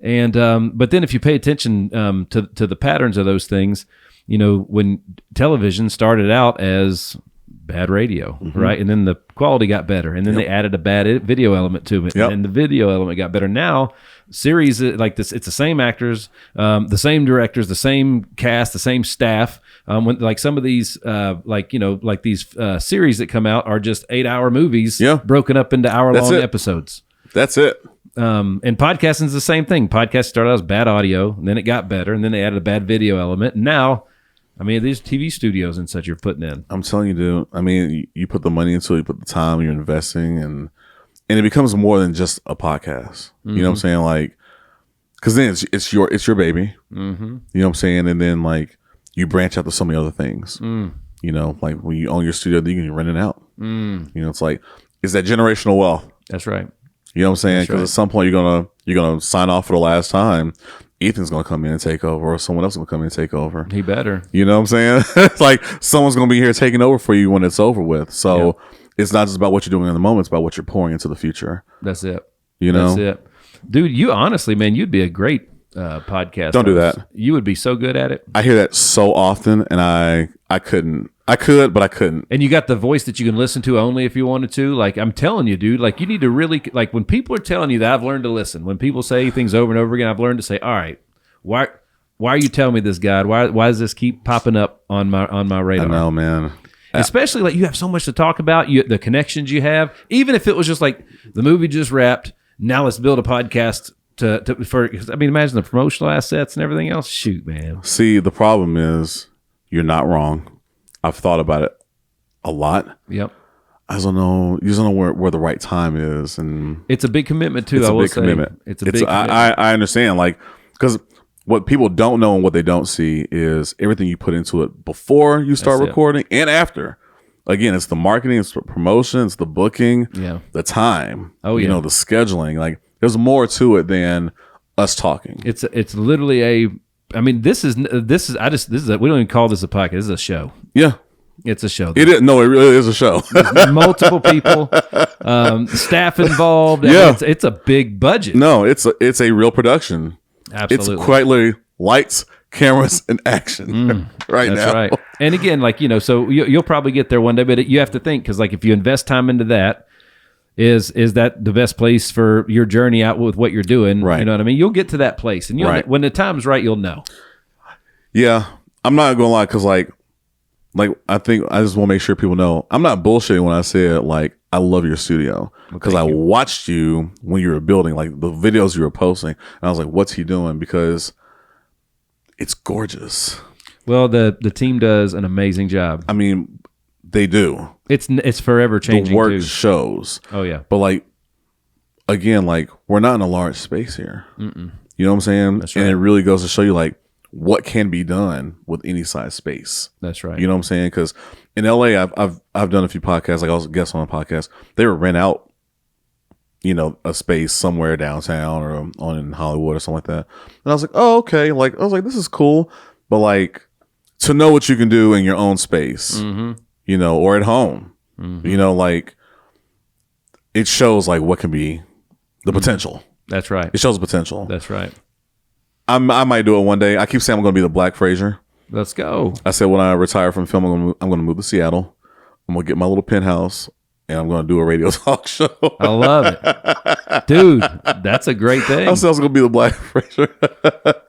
B: And but then if you pay attention to the patterns of those things, when television started out as bad radio, right? And then the quality got better, and then they added a bad video element to it, and the video element got better. Now series like this, it's the same actors, the same directors, the same cast, the same staff. When like some of these these series that come out are just 8-hour movies broken up into hour-long episodes.
A: That's it.
B: And podcasting is the same thing. Podcast started out as bad audio, and then it got better, and then they added a bad video element. And now, these TV studios and such you're putting in. I'm
A: telling you, dude. You put the money into it, you put the time, you're investing, and it becomes more than just a podcast. You know what I'm saying? Like, because then it's your baby. Mm-hmm. You know what I'm saying? And then like you branch out to so many other things. Like when you own your studio, you can rent it out. It's like it's that generational wealth.
B: That's right.
A: You know what I'm saying? Because at some point you're gonna sign off for the last time. Ethan's gonna come in and take over, or someone else is gonna come in and take over.
B: He better.
A: You know what I'm saying? It's like someone's gonna be here taking over for you when it's over with. So it's not just about what you're doing in the moment; it's about what you're pouring into the future.
B: That's it.
A: That's
B: it, dude. You honestly, man, you'd be a great podcast.
A: Don't do that.
B: You would be so good at it.
A: I hear that so often, and I couldn't. I could, but I couldn't.
B: And you got the voice that you can listen to only if you wanted to. Like, I'm telling you, dude, like you need to really, like when people are telling you that, I've learned to listen. When people say things over and over again, I've learned to say, all right, why are you telling me this, God? Why does this keep popping up on my radar?
A: I know, man.
B: Especially like you have so much to talk about, the connections you have. Even if it was just like the movie just wrapped, now let's build a podcast imagine the promotional assets and everything else. Shoot, man.
A: See, the problem is you're not wrong. I've thought about it a lot.
B: Yep.
A: I don't know. You just don't know where the right time is, and
B: it's a big commitment too.
A: It's a big commitment. I understand, like, because what people don't know and what they don't see is everything you put into it before you start recording and after. Again, it's the marketing, it's the promotion, it's the booking, the time.
B: Oh yeah,
A: the scheduling. Like, there's more to it than us talking.
B: It's literally a. I mean, this is we don't even call this a podcast. This is a show.
A: Yeah.
B: It's a show.
A: It is. No, it really is a show.
B: Multiple people, staff involved.
A: Yeah.
B: It's a big budget.
A: No, it's a real production.
B: Absolutely.
A: It's quite literally lights, cameras, and action right now.
B: That's right. And again, like, so you'll probably get there one day, but you have to think, because like if you invest time into that, is that the best place for your journey out with what you're doing?
A: Right.
B: You know what I mean? You'll get to that place, and when the time's right, you'll know.
A: Yeah, I'm not gonna lie, because like I think I just want to make sure people know I'm not bullshitting when I say it. Like, I love your studio because I watched you when you were building, like the videos you were posting, and I was like, "What's he doing?" Because it's gorgeous.
B: Well, the team does an amazing job.
A: I mean, they do.
B: It's forever changing.
A: The work
B: too.
A: shows.
B: Oh yeah.
A: But like, again, like we're not in a large space here. You know what I'm saying?
B: That's right.
A: And it really goes to show you like what can be done with any size space.
B: That's right.
A: You know what I'm saying? Because in LA, I've done a few podcasts. Like, I was a guest on a podcast. They would rent out, a space somewhere downtown or on in Hollywood or something like that. And I was like, oh, okay. Like, I was like, this is cool. But like, to know what you can do in your own space, or at home, like, it shows like what can be the potential.
B: That's right.
A: It shows the potential.
B: That's right.
A: I might do it one day. I keep saying I'm going to be the Black Fraser.
B: Let's go.
A: I said when I retire from film, I'm going to move to Seattle. I'm going to get my little penthouse and I'm going to do a radio talk show.
B: I love it. Dude, that's a great thing.
A: I said I was going to be the Black Fraser.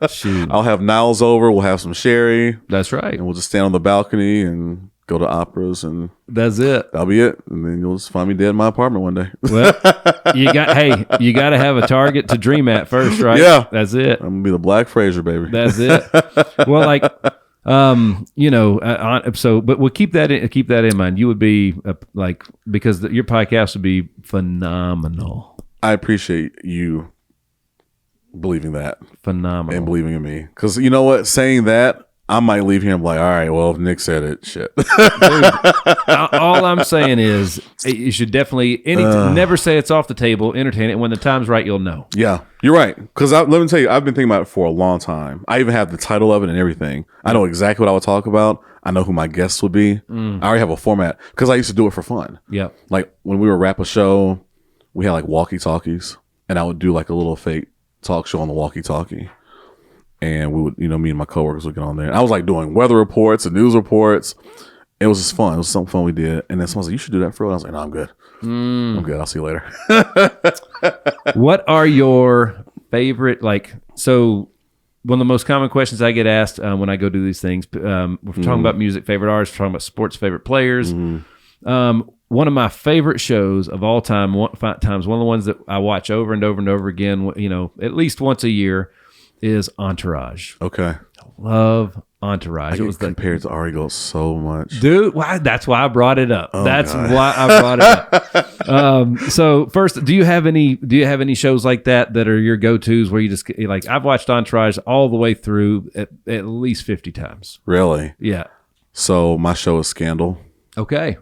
B: Shoot.
A: I'll have Niles over. We'll have some sherry.
B: That's right.
A: And we'll just stand on the balcony and go to operas, and
B: That's it.
A: that'll be it. And then you'll just find me dead in my apartment one day.
B: Well, you got to have a target to dream at first, right?
A: Yeah.
B: That's it.
A: I'm going to be the Black Fraser, baby.
B: That's it. Well, like, but we'll keep that in mind. You would be because your podcast would be phenomenal.
A: I appreciate you believing that
B: Phenomenal.
A: and believing in me. Because you know what? Saying that, I might leave here and be like, all right, well, if Nick said it, shit.
B: Dude, all I'm saying is you should definitely never say it's off the table. Entertain it. When the time's right, you'll know.
A: Yeah, you're right. Because let me tell you, I've been thinking about it for a long time. I even have the title of it and everything. I know exactly what I would talk about. I know who my guests would be. I already have a format because I used to do it for fun.
B: Yeah.
A: Like when we would wrap a show, we had like walkie-talkies, and I would do like a little fake talk show on the walkie-talkie. And we would, me and my coworkers would get on there. And I was like doing weather reports and news reports. It was just fun. It was something fun we did. And then someone was like, you should do that for real. I was like, no, I'm good. I'm good. I'll see you later.
B: What are your favorite, so one of the most common questions I get asked when I go do these things, we're talking about music, favorite artists, we're talking about sports, favorite players. One of my favorite shows of all time, one of the ones that I watch over and over and over again, at least once a year, is Entourage.
A: Okay.
B: Love Entourage.
A: It was compared to Arigo so much.
B: Dude, that's why I brought it up.
A: Oh,
B: that's
A: God.
B: why I brought it up. So first, do you have any shows like that are your go-tos where you just like, I've watched Entourage all the way through at least 50 times.
A: Really?
B: Yeah.
A: So my show is Scandal.
B: Okay.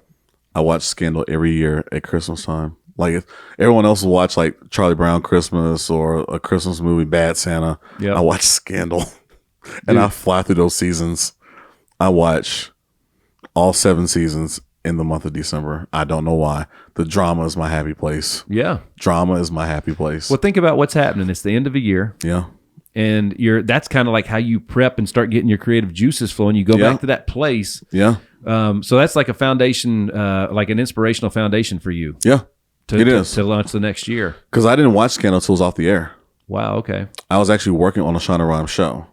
A: I watch Scandal every year at Christmas time. Like if everyone else will watch like Charlie Brown Christmas or a Christmas movie, Bad Santa.
B: Yep.
A: I watch Scandal. And I fly through those seasons. I watch all 7 seasons in the month of December. I don't know why. The drama is my happy place.
B: Yeah.
A: Drama is my happy place.
B: Well, think about what's happening. It's the end of a year.
A: Yeah.
B: And that's kind of like how you prep and start getting your creative juices flowing. You go back to that place.
A: Yeah.
B: So that's like a foundation, like an inspirational foundation for you.
A: Yeah. It is.
B: To launch the next year.
A: Because I didn't watch Scandal until it was off the air.
B: Wow. Okay.
A: I was actually working on a Shonda Rhimes show.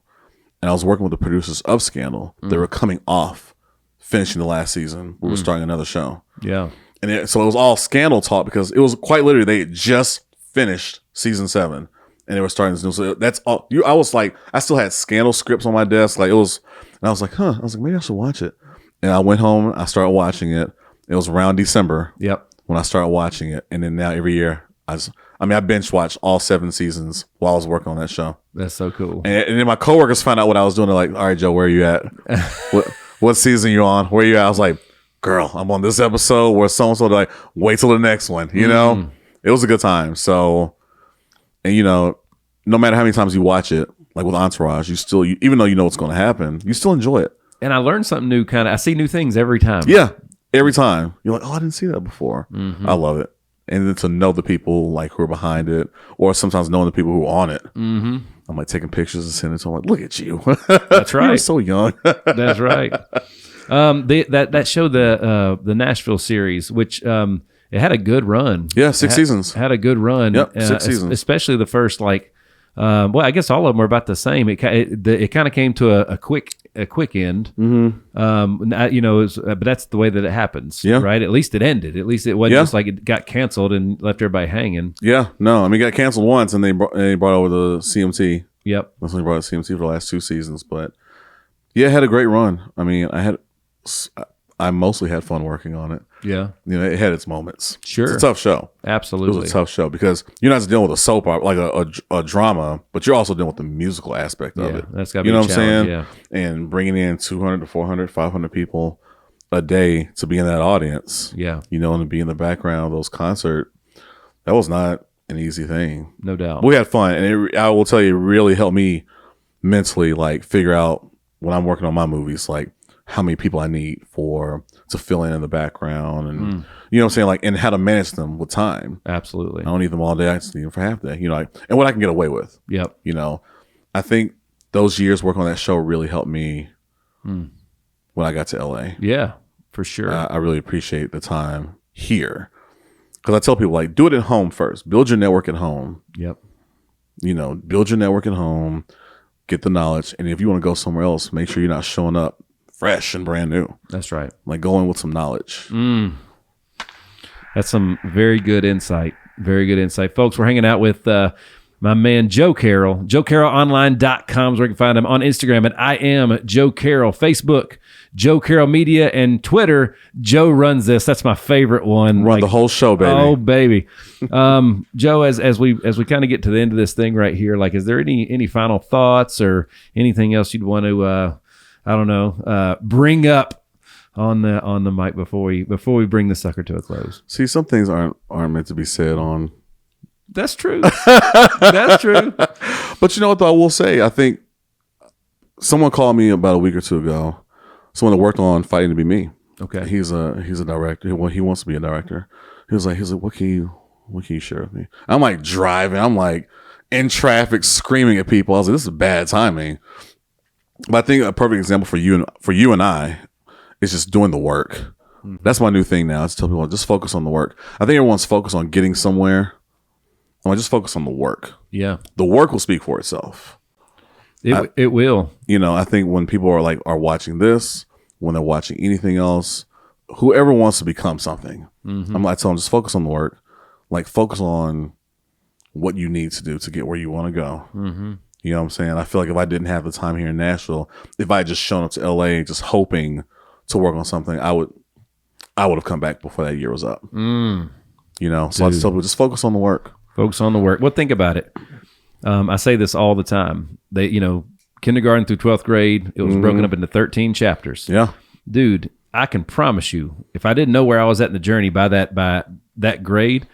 A: And I was working with the producers of Scandal. They were coming off finishing the last season. We were starting another show.
B: Yeah.
A: And so it was all Scandal talk because it was quite literally they had just finished season 7 and they were starting this new. So that's all. I was like, I still had Scandal scripts on my desk. Like it was, and I was like, I was like, maybe I should watch it. And I went home. I started watching it. It was around December.
B: Yep.
A: When I started watching it, and then now every year I binge watched all 7 seasons while I was working on that show.
B: That's so cool.
A: And then my coworkers found out what I was doing. They're like, all right, Joe, where are you at? what season you on? Where you at? I was like, girl, I'm on this episode where so-and-so. They're like, wait till the next one. You know? It was a good time. So, and no matter how many times you watch it, like with Entourage, even though you know what's going to happen, you still enjoy it.
B: And I learned something new I see new things every time.
A: Yeah. Every time. You're like, oh, I didn't see that before. I love it. And then to know the people like who are behind it, or sometimes knowing the people who are on it. I'm like taking pictures and sending it to them. Like, look at you.
B: That's right.
A: You're so young.
B: That's right. That show, the Nashville series, which it had a good run.
A: Yeah, 6 seasons.
B: Had a good run.
A: Yep, 6 seasons.
B: Especially the first I guess all of them are about the same. It kind of came to a quick end. But that's the way that it happens.
A: Yeah.
B: Right. At least it ended. At least it wasn't just like it got canceled and left everybody hanging.
A: Yeah. No, it got canceled once, and they brought over the CMT.
B: Yep.
A: That's when they brought CMT for the last 2 seasons. But yeah, it had a great run. I mean, I mostly had fun working on it.
B: Yeah.
A: It had its moments.
B: Sure.
A: It's a tough show.
B: Absolutely.
A: It was a tough show because you're not just dealing with a soap opera, like a drama, but you're also dealing with the musical aspect of it.
B: That's got to be
A: what
B: a challenge.
A: I'm saying? Yeah. And bringing in 200 to 400, 500 people a day to be in that audience.
B: Yeah.
A: And to be in the background of those concerts, that was not an easy thing.
B: No doubt.
A: But we had fun. And I will tell you, it really helped me mentally, figure out when I'm working on my movies, how many people I need to fill in the background and you know what I'm saying, and how to manage them with time.
B: Absolutely.
A: I don't need them all day. I just need them for half day. And what I can get away with.
B: Yep.
A: I think those years working on that show really helped me when I got to LA.
B: Yeah, for sure.
A: I really appreciate the time here Because I tell people, like, do it at home first. Build your network at home.
B: Yep.
A: Build your network at home. Get the knowledge. And if you want to go somewhere else, make sure you're not showing up fresh and brand new.
B: That's right.
A: Like, go in with some knowledge.
B: That's some very good insight. Very good insight. Folks, we're hanging out with my man, Joe Carroll. JoeCarrollOnline.com is where you can find him. On Instagram at I am Joe Carroll. Facebook, Joe Carroll Media. And Twitter, Joe Runs This. That's my favorite one.
A: Run the whole show, baby.
B: Oh, baby. Joe, as we kind of get to the end of this thing right here, like, is there any final thoughts or anything else you'd want to, bring up on the mic before we bring the sucker to a close?
A: See, some things aren't meant to be said on.
B: That's true. That's true.
A: But you know what, though? I will say, I think someone called me about a week or two ago. Someone that worked on Fighting to Be Me.
B: Okay.
A: He's a director. Well, he wants to be a director. He was like, what can you share with me? I'm like driving. I'm like in traffic, screaming at people. I was like, this is bad timing. But I think a perfect example for you and I is just doing the work. That's my new thing now. Is tell people, just focus on the work. I think everyone's focused on getting somewhere. I'm like, just focus on the work.
B: Yeah.
A: The work will speak for itself.
B: It will.
A: I think when people are watching this, when they're watching anything else, whoever wants to become something, I tell them, just focus on the work. Like, focus on what you need to do to get where you want to go. You know what I'm saying? I feel like if I didn't have the time here in Nashville, if I had just shown up to LA just hoping to work on something, I would have come back before that year was up. So I just tell people, just focus on the work.
B: Focus on the work. Well, think about it. I say this all the time. Kindergarten through 12th grade, it was broken up into 13 chapters.
A: Yeah.
B: Dude, I can promise you, if I didn't know where I was at in the journey by that grade,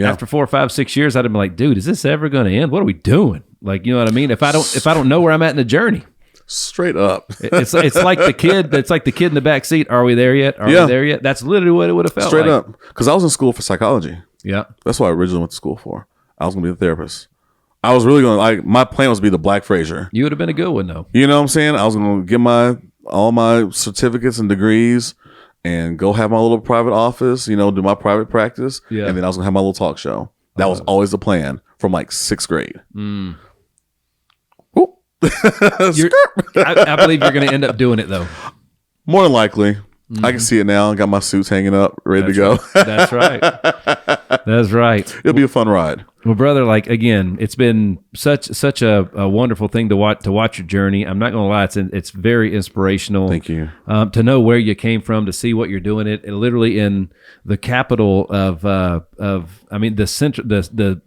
B: after 4 or 5, 6 years, I'd have been like, dude, is this ever going to end? What are we doing? Like, you know what I mean? If I don't know where I'm at in the journey.
A: Straight up.
B: It's like the kid in the back seat. Are we there yet? Are we there yet? That's literally what it would have felt
A: Straight
B: like.
A: up. Because I was in school for psychology.
B: Yeah.
A: That's what I originally went to school for. I was going to be a therapist. I was really going to, my plan was to be the Black Fraser.
B: You would have been a good one, though.
A: You know what I'm saying? I was going to get all my certificates and degrees and go have my little private office, do my private practice. Yeah. And then I was going to have my little talk show. That was always the plan from like 6th grade.
B: I believe you're going to end up doing it, though.
A: More than likely. I can see it now. I got my suits hanging up, ready to go.
B: That's right. That's right.
A: It'll be a fun ride.
B: Well, brother, again, it's been such a wonderful thing to watch your journey. I'm not going to lie, it's very inspirational.
A: Thank you.
B: To know where you came from, to see what you're doing, it literally in the capital of the center, the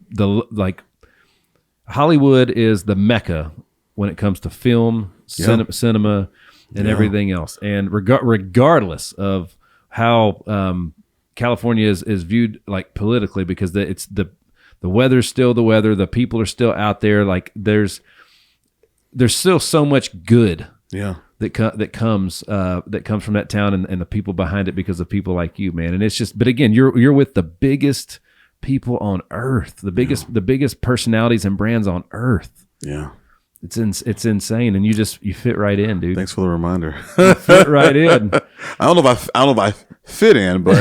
B: Hollywood is the Mecca when it comes to film, cinema, and everything else. And regardless of how California is viewed politically, because it's the weather's still the weather, the people are still out there. Like there's still so much good that comes from that town and the people behind it because of people like you, man. And it's just, but again, you're with the biggest people on earth, the biggest personalities and brands on earth.
A: Yeah.
B: It's insane, and you fit right in, dude.
A: Thanks for the reminder.
B: You fit right in.
A: I don't know if I fit in, but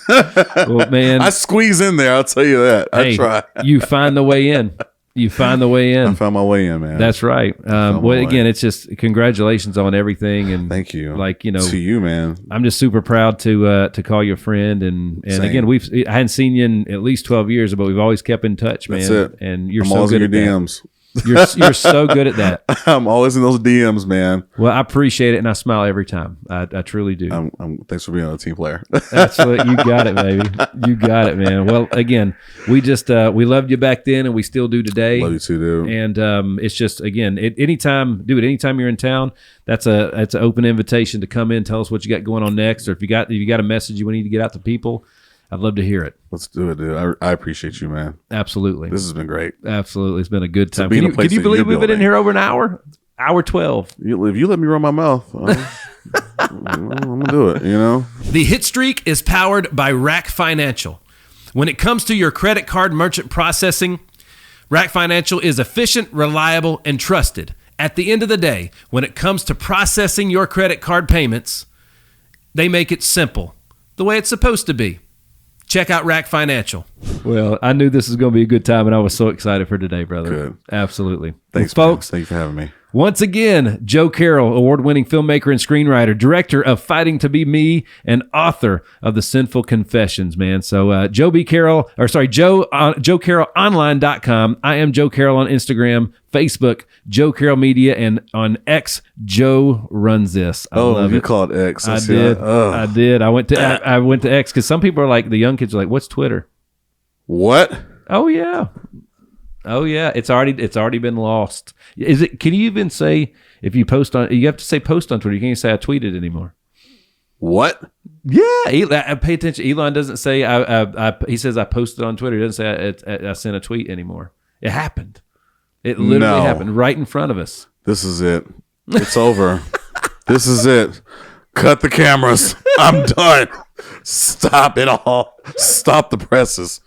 B: well, man,
A: I squeeze in there. I'll tell you that. I try.
B: You find the way in. You find the way in.
A: I found my way in, man.
B: That's right. Well, again, it's just congratulations on everything, and
A: thank you.
B: To
A: you, man.
B: I'm just super proud to call you a friend, and again, I hadn't seen you in at least 12 years, but we've always kept in touch, man.
A: That's it.
B: And you're
A: I'm
B: so
A: always
B: good
A: in
B: at
A: your
B: that.
A: DMs.
B: You're so good at that.
A: I'm always in those DMs, man.
B: Well, I appreciate it, and I smile every time. I truly do.
A: Thanks for being a team player.
B: Absolutely, you got it, baby. You got it, man. Well, again, we just we loved you back then, and we still do today.
A: Love you too, dude.
B: And it's just again, anytime you're in town, that's an open invitation to come in, tell us what you got going on next, or if you got a message you need to get out to people. I'd love to hear it.
A: Let's do it, dude. I appreciate you, man.
B: Absolutely.
A: This has been great.
B: Absolutely. It's been a good time.
A: Can
B: you believe we've been in here over an hour? Hour 12.
A: If you let me run my mouth, I'm going to do it,
B: The Hitstreak is powered by Rack Financial. When it comes to your credit card merchant processing, Rack Financial is efficient, reliable, and trusted. At the end of the day, when it comes to processing your credit card payments, they make it simple, the way it's supposed to be. check out Rack Financial. Well, I knew this was going to be a good time, and I was so excited for today, brother.
A: Good.
B: Absolutely.
A: Thanks,
B: folks.
A: Man. Thank you for having me.
B: Once again, Joe Carroll, award-winning filmmaker and screenwriter, director of Fighting to Be Me, and author of the Sinful Confessions, man. So JoeCarrollOnline.com. I am Joe Carroll on Instagram, Facebook, Joe Carroll Media, and on X, Joe Runs This. I love
A: you
B: it.
A: called X.
B: I did. I did. I went to X because some people are like, the young kids are like, what's Twitter?
A: What?
B: Oh yeah. It's already been lost. Is it? Can you even say if you post on? You have to say post on Twitter. You can't say I tweeted anymore.
A: What?
B: Yeah, pay attention. Elon doesn't say he says I posted on Twitter. He doesn't say I sent a tweet anymore. It happened. It literally happened right in front of us.
A: This is it. It's over. This is it. Cut the cameras. I'm done. Stop it all. Stop the presses.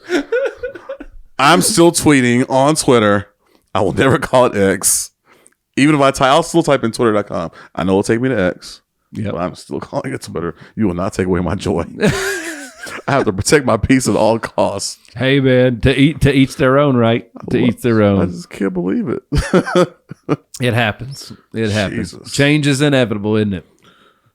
A: I'm still tweeting on Twitter. I will never call it X. Even if I'll still type in twitter.com. I know it'll take me to X.
B: Yep.
A: But I'm still calling it Twitter. You will not take away my joy. I have to protect my peace at all costs.
B: Hey man, to each their own, right? Each their own.
A: I just can't believe it.
B: It happens. It happens.
A: Jesus.
B: Change is inevitable, isn't it?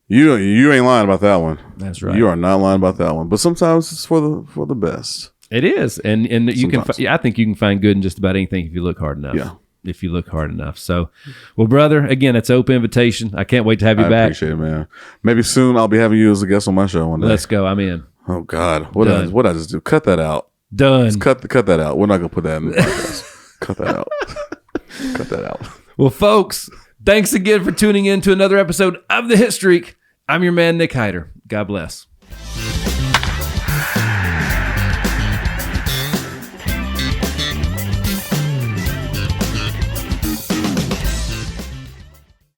A: You ain't lying about that one.
B: That's right.
A: You are not lying about that one. But sometimes it's for the best.
B: It is, and you
A: Sometimes.
B: I think you can find good in just about anything if you look hard enough.
A: Yeah.
B: If you look hard enough. So, well, brother, again, it's an open invitation. I can't wait to have you
A: I
B: back.
A: appreciate it, man. Maybe soon I'll be having you as a guest on my show one day.
B: Let's go. I'm in.
A: Oh God, what did I just do? Cut that out.
B: Done.
A: Just cut that out. We're not gonna put that in the podcast. Cut that out. Cut that out.
B: Well, folks, thanks again for tuning in to another episode of The Hit Streak. I'm your man, Nick Hyder. God bless.